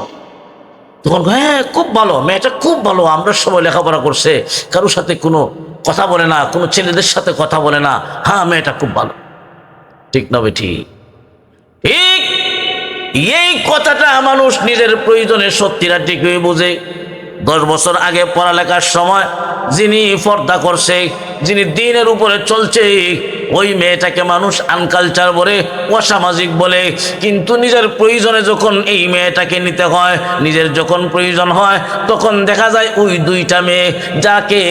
তখন হ্যাঁ খুব ভালো, মেয়েটা খুব ভালো, আমরা সবাই লেখাপড়া করছে, কারোর সাথে কোনো কথা বলে না, কোনো ছেলেদের সাথে কথা বলে না, হ্যাঁ মেয়েটা খুব ভালো। ঠিক না বেটি? ঠিক এই কথাটা মানুষ নিজের প্রয়োজনে সত্যিরা ঠিকই বোঝে। 10 বছর আগে পড়ালেখার সময় যিনি পর্দা করছে, যিনি দ্বীনের উপরে চলছে, ওই মেয়েটাকে মানুষ আনকালচার বলে, অসামাজিক বলে। কিন্তু নিজের প্রয়োজনে যখন এই মেয়েটাকে নিতে হয়, নিজের যখন প্রয়োজন হয়, তখন দেখা যায় ওই 2টা মেয়ে যাকে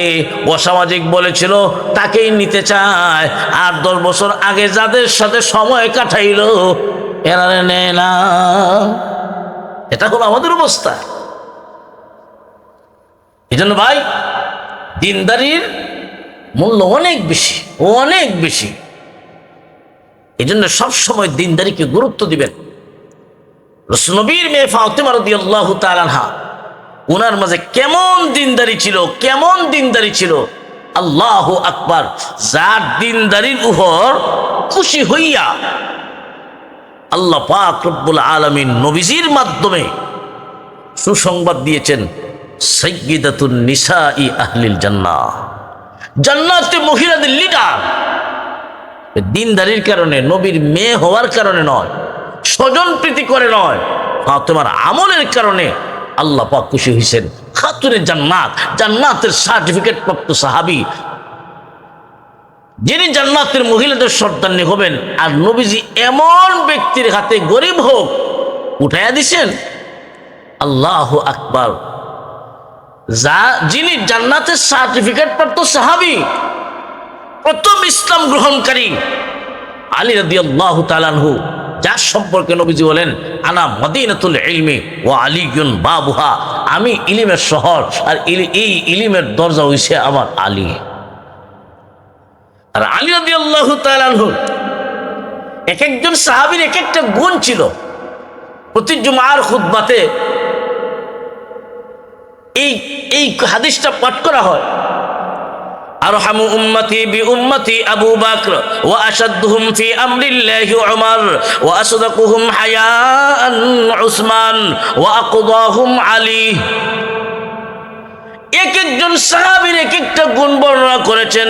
অসামাজিক বলেছিল তাকেই নিতে চায়। আর 10 বছর আগে যাদের সাথে সময় কাটাইলো এরা নেয় না। এটা হলো আমাদের অবস্থা। এই জন্য ভাই, দিনদারির মূল্য অনেক বেশি, অনেক বেশি। এই জন্য সবসময় দিনদারিকে গুরুত্ব দিবেন। রাসূল নবীর মেয়ে ফাতিমা রাদিয়াল্লাহু তাআলা আনহা, ওনার মাঝে কেমন দিনদারি ছিল, কেমন দিনদারি ছিল! আল্লাহু আকবার! যার দিনদারির উপর খুশি হইয়া আল্লাহ পাক রব্বুল আলামিন নবীজির মাধ্যমে সুসংবাদ দিয়েছেন, সাইয়্যিদাতুন নিসাই আহলিল জান্নাহ, জান্নাতে মহিলাদের লিডার। দিনদারির কারণে, নবীর মেয়ে হওয়ার কারণে নয়, স্বজন প্রীতি করে নয়, ফাতেমার আমলের কারণে আল্লাহ পাক খুশি হয়েছেন। খাতুনে জান্নাত, জান্নাতের সার্টিফিকেট প্রাপ্ত সাহাবী, যিনি জান্নাতের মহিলাদের সর্দারনি হবেন। আর নবীজি এমন ব্যক্তির হাতে গরিব হোক উঠাইয়া দিছেন, আল্লাহু আকবার! যিনি জান্নাতের সার্টিফিকেট প্রাপ্ত সাহাবী, প্রথম ইসলাম গ্রহণকারী আলী রাদিয়াল্লাহু তাআলা আনহু, যার সম্পর্কে নবীজি বলেন আনা মদিনাতুল ইলমি ওয়া আলীউন বাবুহা, আমি ইলমের শহর, আর এই ইলমের দরজা হইছে আমার আলী। আর আলী রাদিয়াল্লাহু তাআলা আনহু, এক একজন সাহাবীর এক একটা গুণ ছিল। প্রতি জুমার খুতবাতে এই হাদিসটা পাঠ করা হয়, আরহামু উম্মতি বি উম্মতি আবু বকর ওয়া আশাদুহুম ফি আমরিল্লাহি উমর ওয়া আসদাকুহুম হায়াআন উসমান ওয়া আকদাহুম আলী। এক একজন সাহাবীর এক একটা গুণ বর্ণনা করেছেন।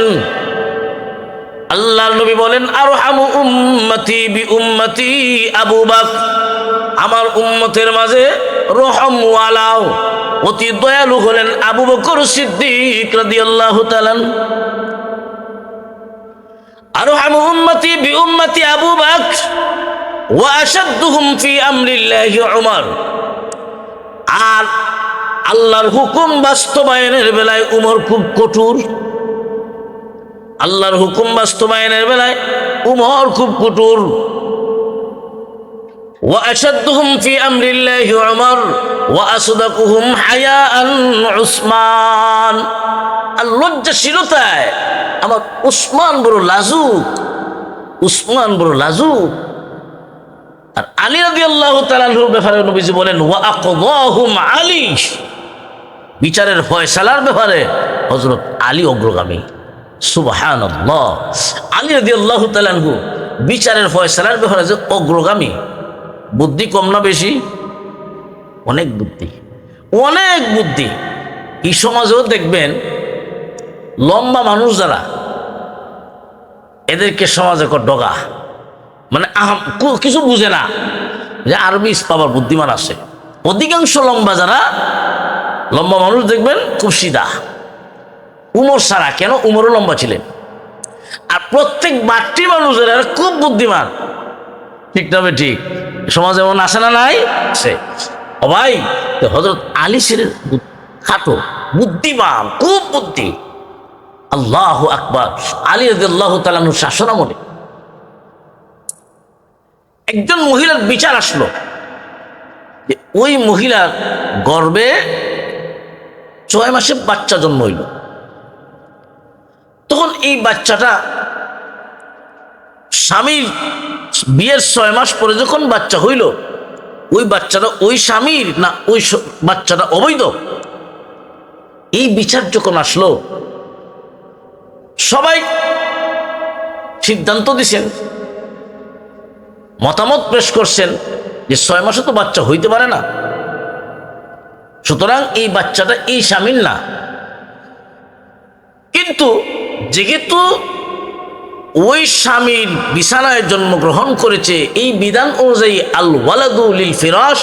আল্লাহর নবী বলেন আরহামু উম্মতি বি উম্মতি আবু বকর, আমার উম্মতের মাঝে রহমওয়ালা, অতি দয়ালু হলেন আবু বকর সিদ্দিক রাদিয়াল্লাহু তাআলা। আরহামু উম্মতি বি উম্মতি আবু বকর ওয়া আশাদুহুম ফি আমরিল্লাহি উমর, আর আল্লাহর হুকুম বাস্তবায়নের বেলায় উমর খুব কঠোর। আল্লাহর হুকুম বাস্তবায়নের বেলায় উমর খুব কঠোর। وأشدهم في أمر الله عمر وأصدقهم حياء عثمان আর লজ্জাশীলতায় আমার উসমান বড় লাজুক, উসমান বড় লাজুক। আর আলী রাদিয়াল্লাহু তাআলা আনহুর ব্যাপারে নবীজি বলেন ওয়া আকদাহুম আলী, বিচারের ফয়সালার ব্যাপারে হযরত আলী অগ্রগামী। সুবহানাল্লাহ। আলী রাদিয়াল্লাহু তাআলা আনহু বিচারের ফয়সালার ব্যাপারে যে অগ্রগামী। বুদ্ধি কম না বেশি? অনেক বুদ্ধি, অনেক বুদ্ধি। এই সমাজেও দেখবেন লম্বা মানুষ যারা, এদেরকে সমাজে ডগা, মানে কিছু বুঝে না যে আরবি পাবার বুদ্ধিমান আছে। অধিকাংশ লম্বা যারা লম্বা মানুষ দেখবেন খুব সিধা। উমর সারা, কেন? উমরও লম্বা ছিলেন। আর প্রত্যেক বাট্টি মানুষের খুব বুদ্ধিমান। ঠিক তবে ঠিক সমাজে এমন আসে না? নাই সে ও ভাই। হযরত আলী ছিলেন খাটো, বুদ্ধিমান, খুব বুদ্ধি। আল্লাহু আকবার। আলী রাদিয়াল্লাহু তাআলা আনহু শাসনামলে একজন মহিলার বিচার আসলো যে ওই মহিলার গর্ভে 6 মাসে বাচ্চা জন্ম হইল। তখন এই বাচ্চাটা স্বামীর বিয়ের 6 মাস পরে যখন বাচ্চা হইল, ওই বাচ্চাটা ওই স্বামীর না ওই বাচ্চাটা অবৈধ? এই বিচার যখন আসলো, সবাই সিদ্ধান্ত দিছেন, মতামত পেশ করছেন যে 6 মাসে তো বাচ্চা হইতে পারে না, সুতরাং এই বাচ্চাটা এই স্বামীর না। কিন্তু যেহেতু ওই স্বামীর বিছানায় জন্মগ্রহণ করেছে, এই বিধান অনুযায়ী আল ওয়ালাদু লিল ফিরাশ,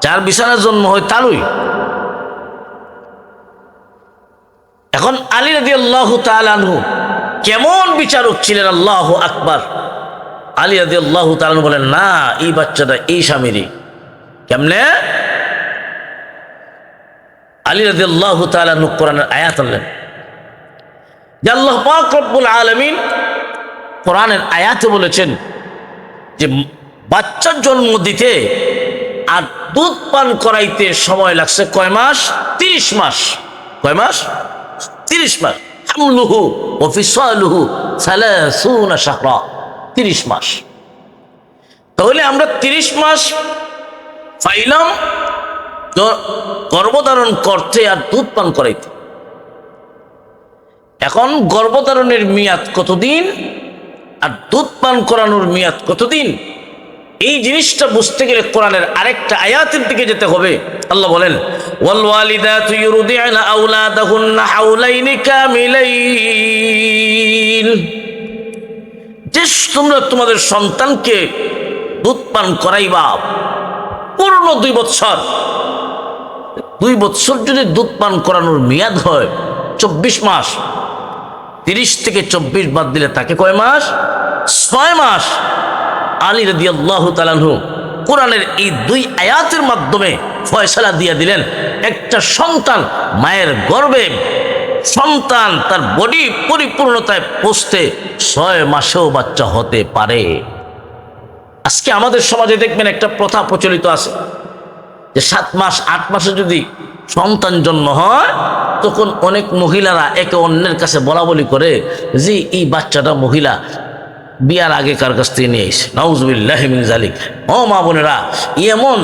যার বিছানায় জন্ম হয় তারই। এখন আলী রাদিয়াল্লাহু তাআলা আনহু কেমন বিচারক ছিলেন! আল্লাহু আকবার। আলী রাদিয়াল্লাহু তাআলা আনহু বলেন না, এই বাচ্চাটা এই স্বামীরই। কেমনে? আলী রাদিয়াল্লাহু তাআলা আনহু কোরআনের আয়াত আনলেন যে আল্লাহ পাক রব্বুল আলামিন কোরআনের আয়াতে বলেছেন যে বাচ্চার জন্ম দিতে আর দুধ পান করাইতে সময় লাগছে কয় মাস? 30 মাস। কয় মাস? 30 মাস। হামলুহু ওয়া ফিসালুহু 30 শাহরা, 30 মাস। তাহলে আমরা 30 মাস পাইলাম গর্ভধারণ করতে আর দুধ পান করাইতে। এখন গর্ভধারণের মেয়াদ কতদিন আর দুধ পান করানোর মেয়াদ কতদিন? এই জিনিসটা বুঝতে গেলে কোরআনের আরেকটা আয়াতের দিকে যেতে হবে। আল্লাহ বলেন ওয়াল ওয়ালিদাতু ইউরদি'না আওলাদাহুন্না হাওলাইনি কামিলাইন, যে তোমরা তোমাদের সন্তানকে দুধ পান করাইবা পূর্ণ 2 বছর। 2 বছর যদি দুধ পান করানোর মেয়াদ হয় 24 মাস, 30 থেকে 24 বাদ দিলে তাকে কয় মাস? 6 মাস। আলী রাদিয়াল্লাহু তাআলা আনহু কোরআনের এই 2 আয়াতের মাধ্যমে ফয়সালা দিয়ে দিলেন, একটা সন্তান মায়ের গর্ভে, সন্তান তার বডি পরিপূর্ণতায় পৌঁছতে 6 মাসেও বাচ্চা হতে পারে। আজকে আমাদের সমাজে দেখবেন একটা প্রথা প্রচলিত আছে যে 7 মাস 8 মাসে যদি সন্তান জন্ম হয়, তখন অনেক মহিলারা একে অন্যের কাছে বলা বলি করে যে এই বাচ্চাটা মহিলা বিয়ার আগে কার কাছ থেকে নিয়ে এসে। নাউজুবিল্লাহি মিন যালিক। ও মা বোনেরা, এমন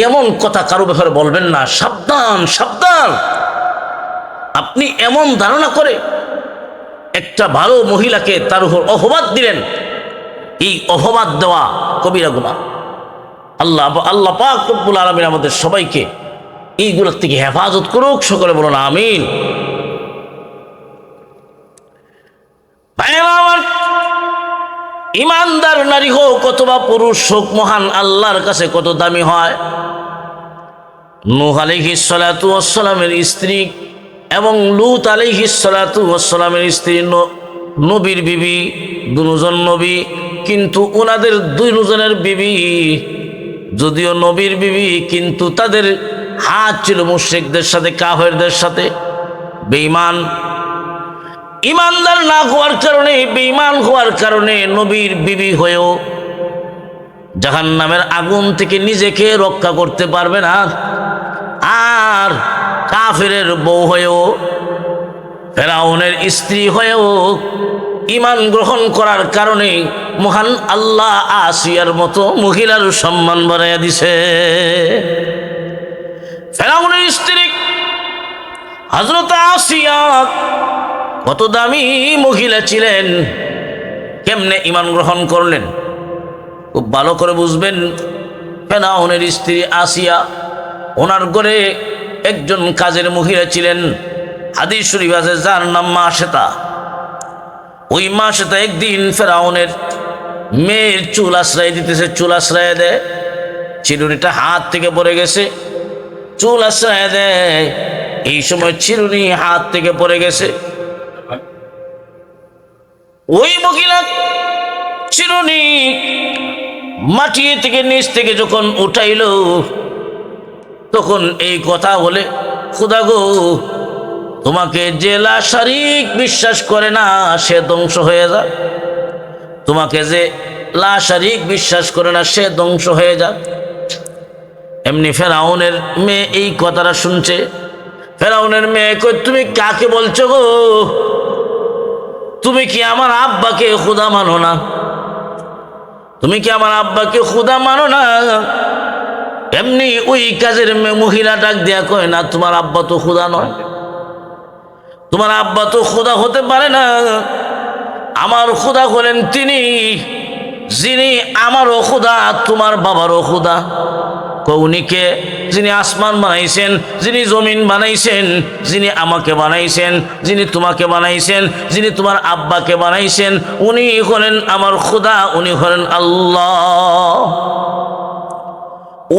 এমন কথা কারো ব্যাপারে বলবেন না। সাবধান, সাবধান। আপনি এমন ধারণা করে একটা ভালো মহিলাকে তার উপর অপবাদ দিলেন, এই অপবাদ দেওয়া কবিরা গুনাহ। আল্লাহ পাক রব্বুল আলামিন আমাদের সবাইকে এইগুলোর থেকে হেফাজত করুক। সকলে বলুন আমিন। ইমানদার নারী হোক অথবা পুরুষ হোক, মহান আল্লাহর কাছে কত দামি হয়। নূহ আলাইহিস সালাতু ওয়াস সালামের স্ত্রী এবং লূত আলাইহিস সালাতু ওয়াস সালামের স্ত্রী নবীর বিবি, দুজন নবী, কিন্তু ওনাদের 2 জনের বিবি যদিও নবীর বিবি, কিন্তু তাদের হাত ছিল মুশরিকদের সাথে, কাফেরদের সাথে। বেঈমান, ইমানদার না হওয়ার কারণে, বেঈমান হওয়ার কারণে নবীর বিবি হয়েও জাহান্নামের আগুন থেকে নিজেকে রক্ষা করতে পারবে না। আর কাফিরের বউ হয়েও, ফেরাউনের স্ত্রী হয়েও ঈমান গ্রহণ করার কারণে মহান আল্লাহ আসিয়ার মতো মহিলার সম্মান বাড়াইয়া দিছে। ফেরাউনের স্ত্রী হযরত আসিয়া কত দামি মহিলা ছিলেন, কেমনে ঈমান গ্রহণ করলেন খুব ভালো করে বুঝবেন। ফেরাউনের স্ত্রী আসিয়া, ওনার ঘরে একজন কাজের মহিলা ছিলেন, হাদিস শরীফ আছে যার নাম মাশেতা। ওই মাশেতা একদিন ফেরাউনের মেয়ের চুল আশ্রয় দিতেছে, চুল আশ্রয় দেয়, চিরুনিটা হাত থেকে পড়ে গেছে, চুল আশ্রয় দেয়, এই সময় চিরুনি হাত থেকে পড়ে গেছে। ওই মহিলা চিরুনি মাটি থেকে নিচ থেকে যখন উঠাইল, তখন এই কথা বলে, খোদা গো, তোমাকে যে লাশারিক বিশ্বাস করে না সে ধ্বংস হয়ে যাক, তোমাকে যে লাশারিক বিশ্বাস করে না সে ধ্বংস হয়ে যাক। এমনি ফেরাউনের মেয়ে এই কথাটা শুনছে। ফেরাউনের মেয়ে কই, তুমি কাকে বলছো গো? তুমি কি আমার আব্বাকে খোদা মানো না? তুমি কি আমার আব্বাকে খোদা মানো না? এমনি ওই কাজের মহিলা ডাক দিয়া কয়, না, তোমার আব্বা তো খোদা নয়, তোমার আব্বা তো খোদা হতে পারে না। আমার খোদা হলেন তিনি, যিনি আমারও খোদা, তোমার বাবারও খোদা। কৌনিকে, যিনি আসমান বানাইছেন, যিনি জমিন বানাইছেন, যিনি আমাকে বানাইছেন, যিনি তোমাকে বানাইছেন, যিনি তোমার আব্বাকে বানাইছেন, উনি হলেন আমার খোদা, উনি হলেন আল্লাহ।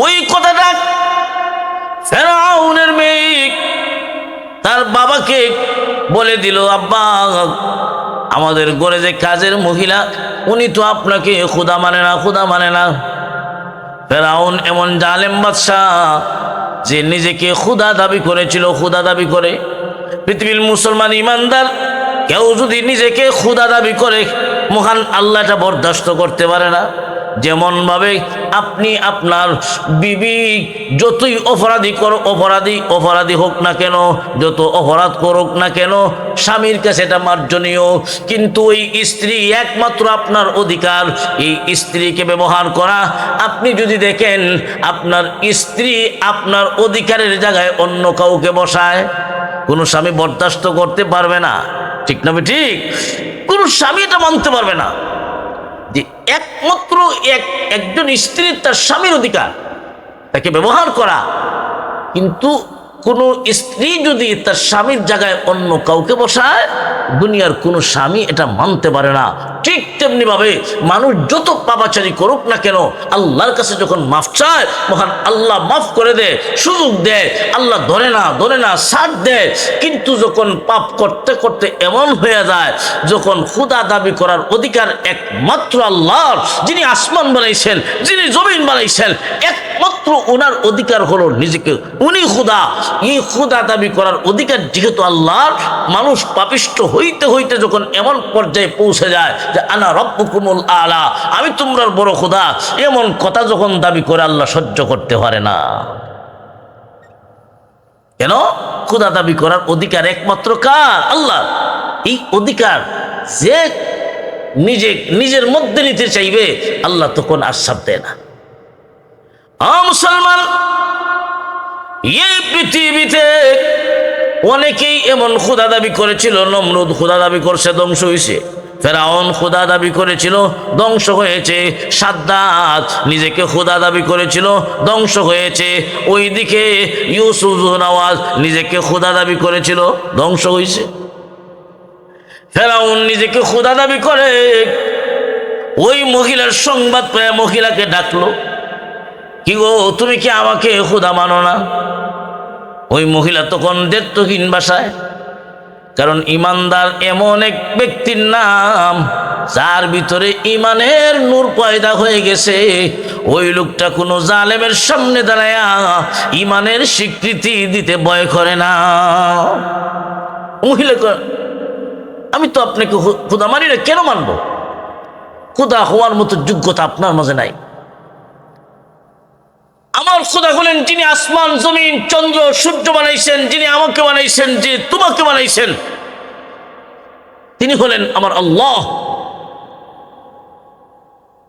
ওই কথাটা ফেরাউনের মেয়ে তার বাবাকে বলে দিল, আব্বা, আমাদের ঘরে যে কাজের মহিলা, উনি তো আপনাকে খোদা মানে না, খোদা মানে না। ফেরাউন এমন জালেম বাদশাহ যে নিজেকে খোদা দাবি করেছিল, খোদা দাবি করে। পৃথিবীর মুসলমান ইমানদার কেউ যদি নিজেকে খোদা দাবি করে, মহান আল্লাহটা বরদাস্ত করতে পারে না। যেমন ভাবে আপনি আপনার বিবি যতই অপরাধী হোক না কেন, যত অপরাধ করুক না কেন, স্বামীর কাছে এটা মার্জনীয়। কিন্তু ওই স্ত্রী একমাত্র আপনার অধিকার, এই স্ত্রীকে ব্যবহার করা। আপনি যদি দেখেন আপনার স্ত্রী আপনার অধিকারের জায়গায় অন্য কাউকে বসায়, কোনো স্বামী বরদাস্ত করতে পারবে না। ঠিক না? ঠিক, কোনো স্বামী এটা মানতে পারবে না যে একমাত্র একজন স্ত্রীর তার স্বামীর অধিকার তাকে ব্যবহার করা। কিন্তু কোনো স্ত্রী যদি তার স্বামীর জায়গায় অন্য কাউকে বসায়, দুনিয়ার কোনো স্বামী এটা মানতে পারে না। ঠিক তেমনি ভাবে মানুষ যত পাপাচারী করুক না কেন, আল্লাহর কাছে যখন মাফ চায়, মহান আল্লাহ মাফ করে দেয়, সুযোগ দেয়, আল্লাহ ধরে না ছাড় দেয়। কিন্তু যখন পাপ করতে করতে এমন হয়ে যায়, যখন খোদা দাবি করার অধিকার একমাত্র আল্লাহর, যিনি আসমান বানাইছেন, যিনি জমিন বানাইছেন, একমাত্র ওনার অধিকার হলো নিজেকে উনি খোদা। এই খোদা দাবি করার অধিকার যেহেতু আল্লাহর, মানুষ পাপিষ্ঠ হইতে হইতে যখন এমন পর্যায়ে পৌঁছে যায় যে আনা রব্বুকুমুল আলা, আমি তোমরা বড় খোদা, এমন কথা যখন দাবি করে, আল্লাহ সহ্য করতে পারে না। কেন? খোদা দাবি করার অধিকার একমাত্র কার? আল্লাহ। এই অধিকার যে নিজের মধ্যে নিতে চাইবে, আল্লাহ তখন আশ্বাস দেয় না। মুসলমান, এই পৃথিবীতে অনেকেই এমন খোদা দাবি করেছিল। নমরুদ খোদা দাবি করছে, ধ্বংস হয়েছে। ফেরাউন খোদা দাবি করেছিল, ধ্বংস হয়েছে। সাদ্দাত নিজেকে খোদা দাবি করেছিল, ধ্বংস হয়েছে। ওইদিকে ইউসুফ নওয়াজ নিজেকে খোদা দাবি করেছিল, ধ্বংস হয়েছে। ফেরাউন নিজেকে খোদা দাবি করে, ওই মহিলার সংবাদ পেয়ে মহিলাকে ডাকলো, কি গো, তুমি কি আমাকে খোদা মানো না? ওই মহিলা তখন দ্ব্যর্থহীন ভাষায়, কারণ ইমানদার এমন এক ব্যক্তির নাম যার ভিতরে ইমানের নূর পয়দা হয়ে গেছে, ওই লোকটা কোনো জালেমের সামনে দাঁড়ায়া ইমানের স্বীকৃতি দিতে ভয় করে না। মহিলা, আমি তো আপনাকে খোদা মানি না, কেন মানবো? খোদা হওয়ার মতো যোগ্যতা আপনার মাঝে নাই। আমার খোদা হলেন যিনি আসমান জমিন চন্দ্র সূর্য বানাইছেন, যিনি আমাকে বানাইছেন, যে তোমাকে বানাইছেন, তিনি হলেন আমার আল্লাহ।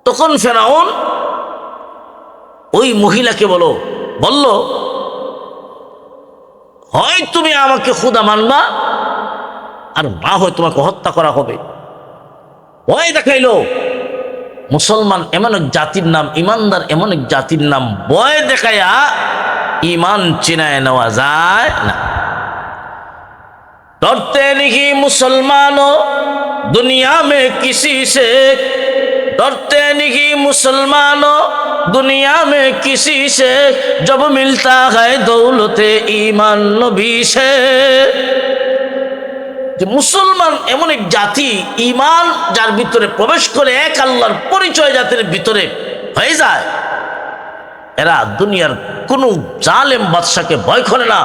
তখন ফেরাউন ওই মহিলাকে বলল, হয় তুমি আমাকে খোদা মানবা, আর না হয় তোমাকে হত্যা করা হবে। ভয় দেখাইলো। মুসলমান এমন এক জাতির নাম, ইমানদার এমন এক জাতির নাম, ভয় দেখাইয়া ইমান চিনায় নেওয়া যায় না। डरते नहीं मुसलमानों दुनिया में किसी से, डरते नहीं मुसलमानों दुनिया में किसी से, जब मिलता है दौलते ईमान नबी से। মুসলমান এমন এক জাতি, ইমান যার ভিতরে প্রবেশ করে এক আল্লাহর পরিচয় জাতির ভিতরে হয়ে যায়, এরা দুনিয়ার কোন জালেম বাদশাকে ভয় করে না।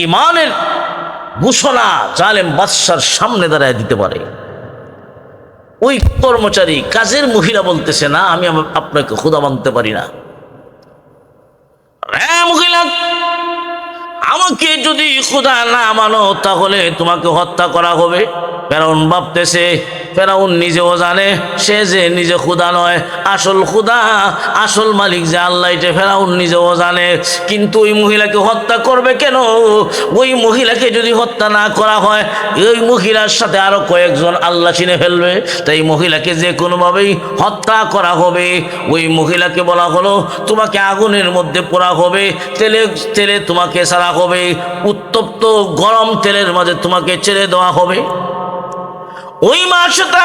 ইমানের ঘোষণা জালেম বাদশার সামনে দাঁড়ায় দিতে পারে। ওই কর্মচারী কাজের মহিলা বলতেছে, না আমি আপনাকে খোদা মানতে পারি না। মহিলা, আমাকে যদি খোদা না মানো তাহলে তোমাকে হত্যা করা হবে। ফেরাউন ভাবতেছে, ফেরাউন নিজেও জানে সে যে নিজে খোদা নয়, আসল খোদা আসল মালিক যে আল্লাহ, এটা ফেরাউন নিজেও জানে। কিন্তু ওই মহিলাকে হত্যা করবে কেন? ওই মহিলাকে যদি হত্যা না করা হয়, ওই মহিলার সাথে আরো কয়েকজন আল্লাহ চিনে ফেলবে। তাই মহিলাকে যে কোনোভাবেই হত্যা করা হবে। ওই মহিলাকে বলা হলো, তোমাকে আগুনের মধ্যে পোড়া হবে, তেলে তোমাকে ছাড়া হবে, উত্তপ্ত গরম তেলের মাঝে তোমাকে ছেড়ে দেওয়া হবে। ওই মাসটা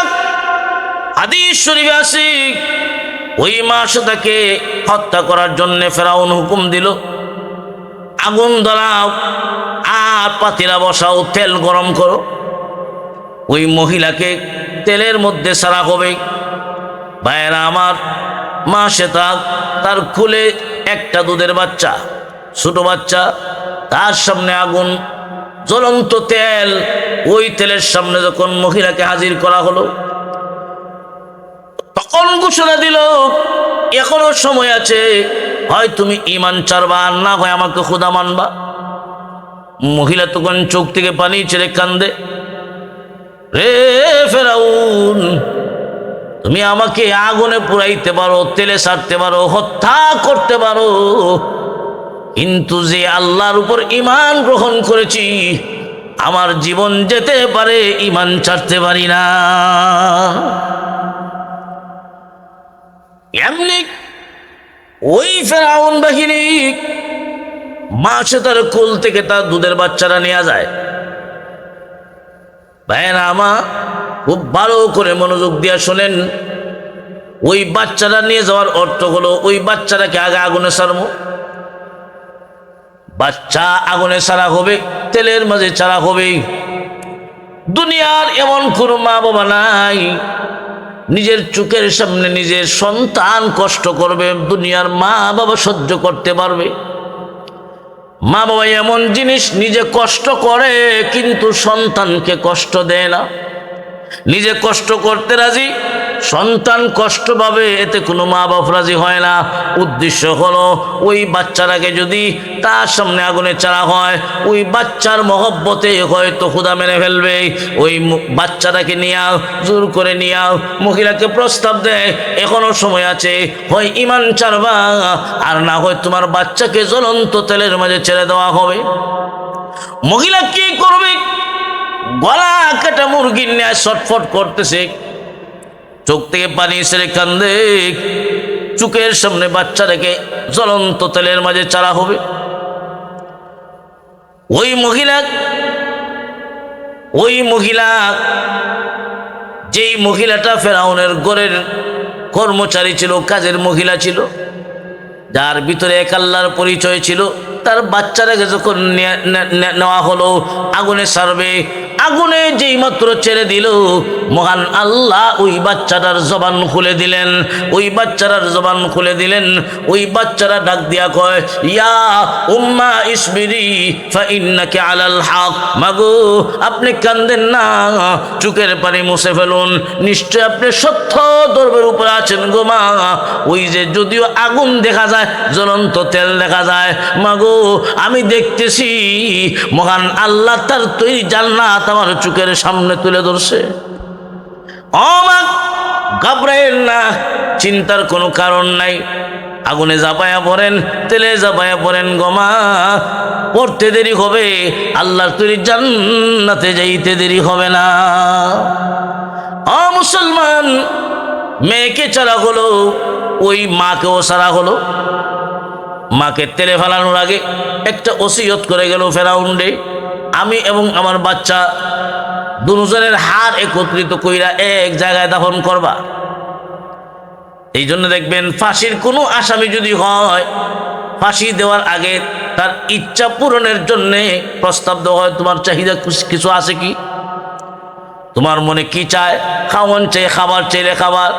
হাদিস শরীফে আছে, ওই মাসটাকে হত্যা করার জন্য ফেরাউন হুকুম দিল, আগুন ধরাও আর পাতিলা বসাও, তেল গরম করো। ওই মহিলাকে তেলের মধ্যে ছাড়া হবে। ভাইয়েরা আমার, মা সেটা তার খুলে একটা দুধের বাচ্চা, ছোট বাচ্চা, তার সামনে আগুন, জ্বলন্ত তেল। ওই তেলের সামনে যখন মহিলাকে হাজির করা হলো, তখন ঘোষণা দিল, এখনো সময় আছে, হয় তুমি ঈমান ছাড়বা, আর না হয় আমাকে খোদা মানবা। মহিলা তখন চোখ থেকে পানি ছেড়ে কান্দে, রে ফেরাউন, তুমি আমাকে আগুনে পুড়াইতে পারো, তেলে ছাড়তে পারো, হত্যা করতে পারো, কিন্তু যে আল্লাহর উপর ঈমান গ্রহণ করেছি, আমার জীবন যেতে পারে, ঈমান ছাড়তে পারি না। এমনি ওই ফেরাউন বাহিনী মা সে তার কোল থেকে তার দুধের বাচ্চারা নেওয়া যায়। ভাইয়েরা আমার, খুব ভালো করে মনোযোগ দিয়ে শোনেন। ওই বাচ্চারা নিয়ে যাওয়ার অর্থ হলো, ওই বাচ্চাটাকে আগে আগুনে ছাড়বো। বাচ্চা আগুনে ছাড়া হবে, তেলের মাঝে ছাড়া হবে। দুনিয়ার এমন কোনো মা বাবা নাই নিজের চোখের সামনে নিজের সন্তান কষ্ট করবে, দুনিয়ার মা বাবা সহ্য করতে পারবে? মা বাবা এমন জিনিস, নিজে কষ্ট করে কিন্তু সন্তানকে কষ্ট দেয় না। নিজে কষ্ট করতে রাজি, সন্তান কষ্ট পাবে, এতে কোনো মা বাপ রাজি হয় না। উদ্দেশ্য হলো, ওই বাচ্চাটাকে যদি তার সামনে আগুনে চালা হয়, ওই বাচ্চার মহব্বতে হয়তো খোদা মেনে ফেলবে। ওই বাচ্চাটাকে নিয়ে আও, জোর করে নিয়ে আও। মহিলাকে প্রস্তাব দেয়, এখনো সময় আছে, হয় ঈমান ছাড়বা, আর না হয় তোমার বাচ্চাকে জ্বলন্ত তেলের মাঝে ছেড়ে দেওয়া হবে। মহিলা কি করবে? গলা কাটা মুরগির ন্যায় ছটফট করতেছে, চোখ থেকে পানি ছেড়ে কান্দে। চোখের সামনে বাচ্চা রেখে জ্বলন্ত তেলের মাঝে চারা হবে। ওই মহিলা যেই মহিলাটা ফেরাউনের ঘরের কর্মচারী ছিল, কাজের মহিলা ছিল, যার ভিতরে এক আল্লাহর পরিচয় ছিল, তার বাচ্চাটাকে যখন নেওয়া হলো, আগুনে ছাড়বে, আগুনে যেই মাত্র ছেড়ে দিল, মহান আল্লাহ ওই বাচ্চাটার জবান খুলে দিলেন, ওই বাচ্চাটার জবান খুলে দিলেন। ওই বাচ্চারা ডাক দিয়া কয়, ইয়া উম্মা ইসবিরি ফা ইন্নাকি আলাল হক। মাগো, আপনি কান্দেন না, চোখের পানি মুছে ফেলুন, নিশ্চয় আপনি সত্য ধর্মের উপর আছেন গো মা। ওই যে যদিও আগুন দেখা যায়, জ্বলন্ত তেল দেখা যায়, মাগো আমি দেখতেছি মহান আল্লাহ তার তৈরি জান্নাত আমার চোখের সামনে তুলে ধরছে। ও মা, ঘাবড়ায়েন না, চিন্তার কোনো কারণ নাই। আগুনে জাপায়া পড়েন, তেলে জাপায়া পড়েন গো মা, পড়তে দেরি হবে, আল্লাহর তৈরি জান্নাতে যাইতে দেরি হবে না। ও মুসলমান, মেয়েকে ছাড়া হলো, ওই মাকেও ছাড়া হলো। মাকে তেলে ফেলানোর আগে একটা ওসিয়ত করে গেল ফেরাউন রে, আমি এবং আমার বাচ্চা দুজনের হাড় একত্রিত কইরা এক জায়গায় দাফন করবা। এই জন্য দেখবেন ফাঁসির কোনো আসামি যদি হয়, ফাঁসি দেওয়ার আগে তার ইচ্ছা পূরণের জন্য প্রস্তাব দেওয়া হয়, তোমার চাহিদা কিছু আছে কি, তোমার মনে কি চায়, খাওয়ান চাই খাবার চাইলে খাবার,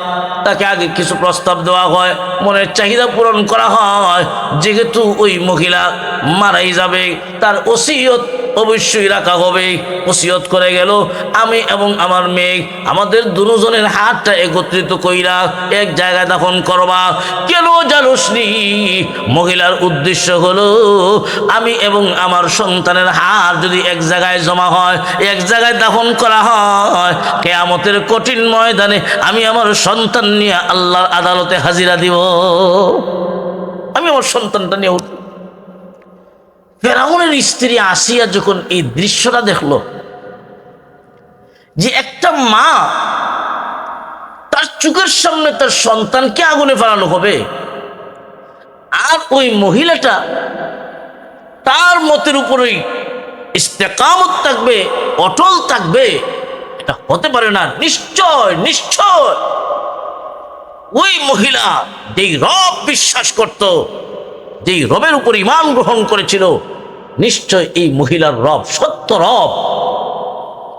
তাকে আগে কিছু প্রস্তাব দেওয়া হয়, মনের চাহিদা পূরণ করা হয়। যেহেতু ওই মহিলা মারাই যাবে, তার ওসিয়ত অবশ্যই রাখা হবে। ওসিয়ত করে গেল, আমি এবং আমার মেয়ে আমাদের দুজনের হাতটা একত্রিত কইরা এক জায়গায় দাফন করবা। কেন জানোসনি? মহিলার উদ্দেশ্য হলো, আমি এবং আমার সন্তানের হাত যদি এক জায়গায় জমা হয়, এক জায়গায় দাফন করা হয়, কিয়ামতের কঠিন ময়দানে আমি আমার সন্তান নিয়ে আল্লাহর আদালতে হাজিরা দিব। আমি আমার সন্তানটা নিয়ে উঠব। ফেরাউনের স্ত্রী আসিয়া যখন এই দৃশ্যটা দেখলো, যে একটা মা তার চোখের সামনে তার সন্তানকে আগুনে ফেলানো হবে, আর ওই মহিলাটা তার মতের উপরেই ইস্তেকামত থাকবে, অটল থাকবে, এটা হতে পারে না। নিশ্চয় নিশ্চয় ওই মহিলা যেই রব বিশ্বাস করত, যেই রবের উপর ঈমান গ্রহণ করেছিল, নিশ্চয় এই মহিলার রব সত্য রব।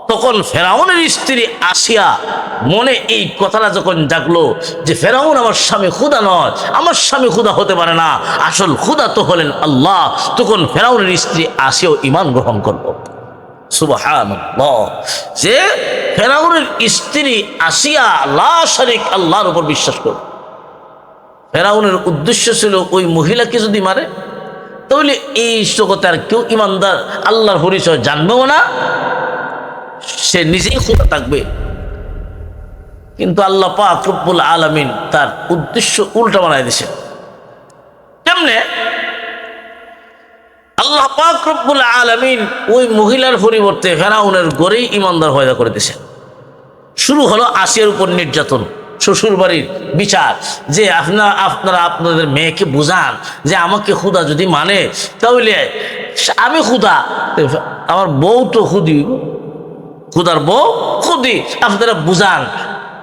তখন ফেরাউনের স্ত্রী আসিয়া মনে এই কথাটা যখন জাগলো যে ফেরাউন আমার স্বামী খুদা নয়, আমার স্বামী খুদা হতে পারে না, আসল খুদা তো হলেন আল্লাহ, তখন ফেরাউনের স্ত্রী আসিয়াও ঈমান গ্রহণ করলো। সুবহানাল্লাহ, যে ফেরাউনের স্ত্রী আসিয়া লা শারিক আল্লাহর উপর বিশ্বাস করল। ফেরাউনের উদ্দেশ্য ছিল ওই মহিলাকে যদি মারে, তাহলে এই জগতে আর কেউ ইমানদার আল্লাহর পরিচয় জানবেও না, সে নিজেই খোদা থাকবে। কিন্তু আল্লাহ পাক রব্বুল আলামিন তার উদ্দেশ্য উল্টা বানায় দিয়েছেন। কেমনে? আল্লাহ পাক রব্বুল আলামিন ওই মহিলার পরিবর্তে ফেরাউনের গড়েই ইমানদার হয়দা করে দিয়েছেন। শুরু হলো আসিয়ার উপর নির্যাতন, শ্বশুর বাড়ির বিচার, যে আপনারা আপনাদের মেয়েকে বুঝান যে আমাকে খুদা যদি মানে, তাহলে আমি খুদা, আমার বউ তো খুদি, খুদার বউ খুদি, আপনারা বুঝান।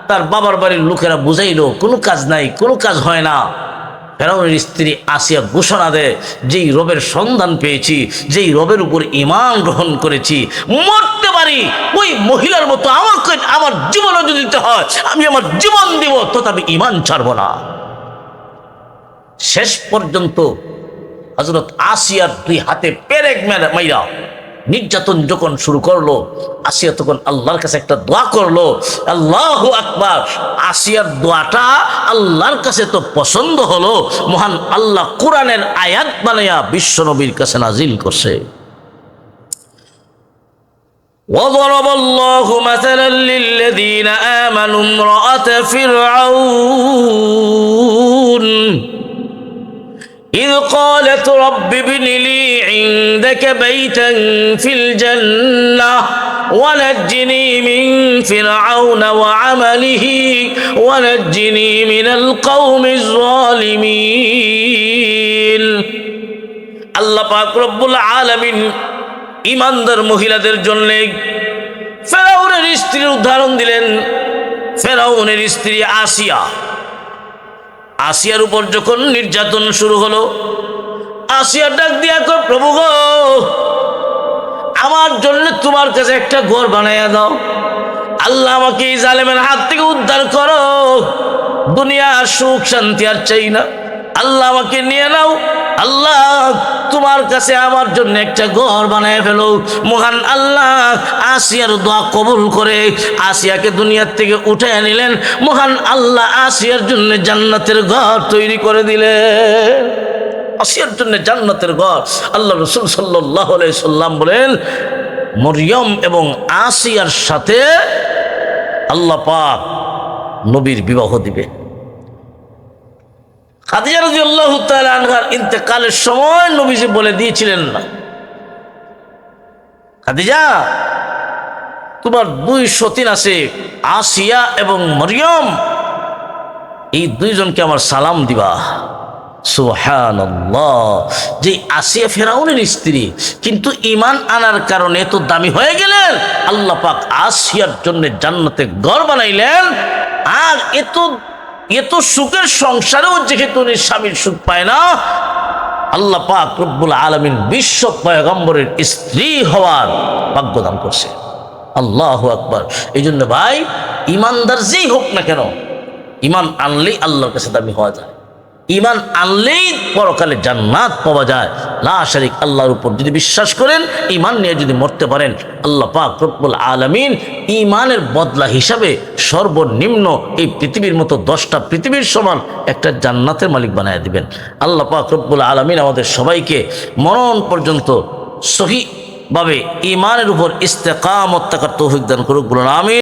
তার বাবার বাড়ির লোকেরা বুঝাইলো, কোনো কাজ নাই, কোনো কাজ হয় না। ফেরাউনের স্ত্রী আসিয়া ঘোষণা দেয়, যেই রবের সন্ধান পেয়েছি, যেই রবের উপর ঈমান গ্রহণ করেছি, মরতে পারি ওই মহিলার মতো, আমাকে আমার জীবনও যদি দিতে হয় আমি আমার জীবন দিব, তথাপি ঈমান ছাড়ব না। শেষ পর্যন্ত হযরত আসিয়ার দুই হাতে পেরেক মাইরা নির্যাতন যখন শুরু করলো, আসিয়া তখন আল্লাহর কাছে একটা দোয়া করলো, আল্লাহু আকবার। আসিয়ার দোয়াটা আল্লাহর কাছে তো পছন্দ হলো, মহান আল্লাহ কোরআনের আয়াত বানাইয়া বিশ্ব নবীর কাছে নাজিল করছে। وضرب الله مثلا للذين آمنوا امرأة فرعون إذ قالت رب ابن لي عندك بيتا في الجنة ونجني من فرعون وعمله ونجني من القوم الظالمين। আল্লাহ পাক রব্বুল আলামিন ঈমানদার মহিলাদের জন্য ফেরাউনের স্ত্রীর উদাহরণ দিলেন। ফেরাউনের স্ত্রী আসিয়া, আসিয়ার উপর যখন নির্যাতন শুরু হলো, আসিয়া ডাক দিয়া কয়, প্রভু গো, আমার জন্য তোমার কাছে একটা ঘর বানাইয়া দাও। আল্লাহ আমাকে এই জালেমের হাত থেকে উদ্ধার করো, দুনিয়া সুখ শান্তি আর চাই না, আল্লাহ আমাকে নিয়ে নাও, আল্লাহ তোমার কাছে আমার জন্য একটা ঘর বানায় ফেলো। মহান আল্লাহ আসিয়ার দোয়া কবুল করে আসিয়াকে দুনিয়ার থেকে উঠে নিলেন। মহান আল্লাহ আসিয়ার জন্য জান্নাতের ঘর তৈরি করে দিলেন। আসিয়ার জন্য জান্নাতের ঘর। আল্লাহ রাসূল সাল্লাল্লাহু আলাইহি সাল্লাম বলেন, মরিয়ম এবং আসিয়ার সাথে আল্লাহ পাক নবীর বিবাহ দিবে। খাদিজা রাদিয়াল্লাহু তাআলা আনহার ইন্তেকালের সময় নবীজি বলে দিয়েছিলেন না, খাদিজা তোমার দুই সতীন আছে, আসিয়া এবং মরিয়ম, এই দুইজনকে আমার সালাম দিবা। সুবহানাল্লাহ। যে আসিয়া ফেরাউনের স্ত্রী, কিন্তু ঈমান আনার কারণে এত দামি হয়ে গেলেন, আল্লাহ পাক আসিয়ার জন্য জান্নাতে ঘর বানাইলেন। আর এত সুখের সংসারেও যেহেতু উনি স্বামীর সুখ পায় না, আল্লাহ পাক রব্বুল আলামিন বিশ্ব পয়গম্বরের স্ত্রী হওয়ার ভাগ্য দান করছে। আল্লাহু আকবার। এই জন্য ভাই, ইমানদার যেই হোক না কেন, ইমান আনলেই আল্লাহর কাছে দামি হওয়া যায়, ইমান আনলেই পরকালে জান্নাত পাওয়া যায়। লা শারীক আল্লাহর উপর যদি বিশ্বাস করেন, ইমান নিয়ে যদি মরতে পারেন, আল্লাহ পাক রব্বুল আলামিন ইমানের বদলা হিসাবে সর্বনিম্ন এই পৃথিবীর মতো 10টা পৃথিবীর সমান একটা জান্নাতের মালিক বানায় দিবেন। আল্লাহ পাক রব্বুল আলামিন আমাদের সবাইকে মরণ পর্যন্ত সহিভাবে ইমানের উপর ইস্তেকামত থাকার তৌফিক দান করুক। বলুন আমিন।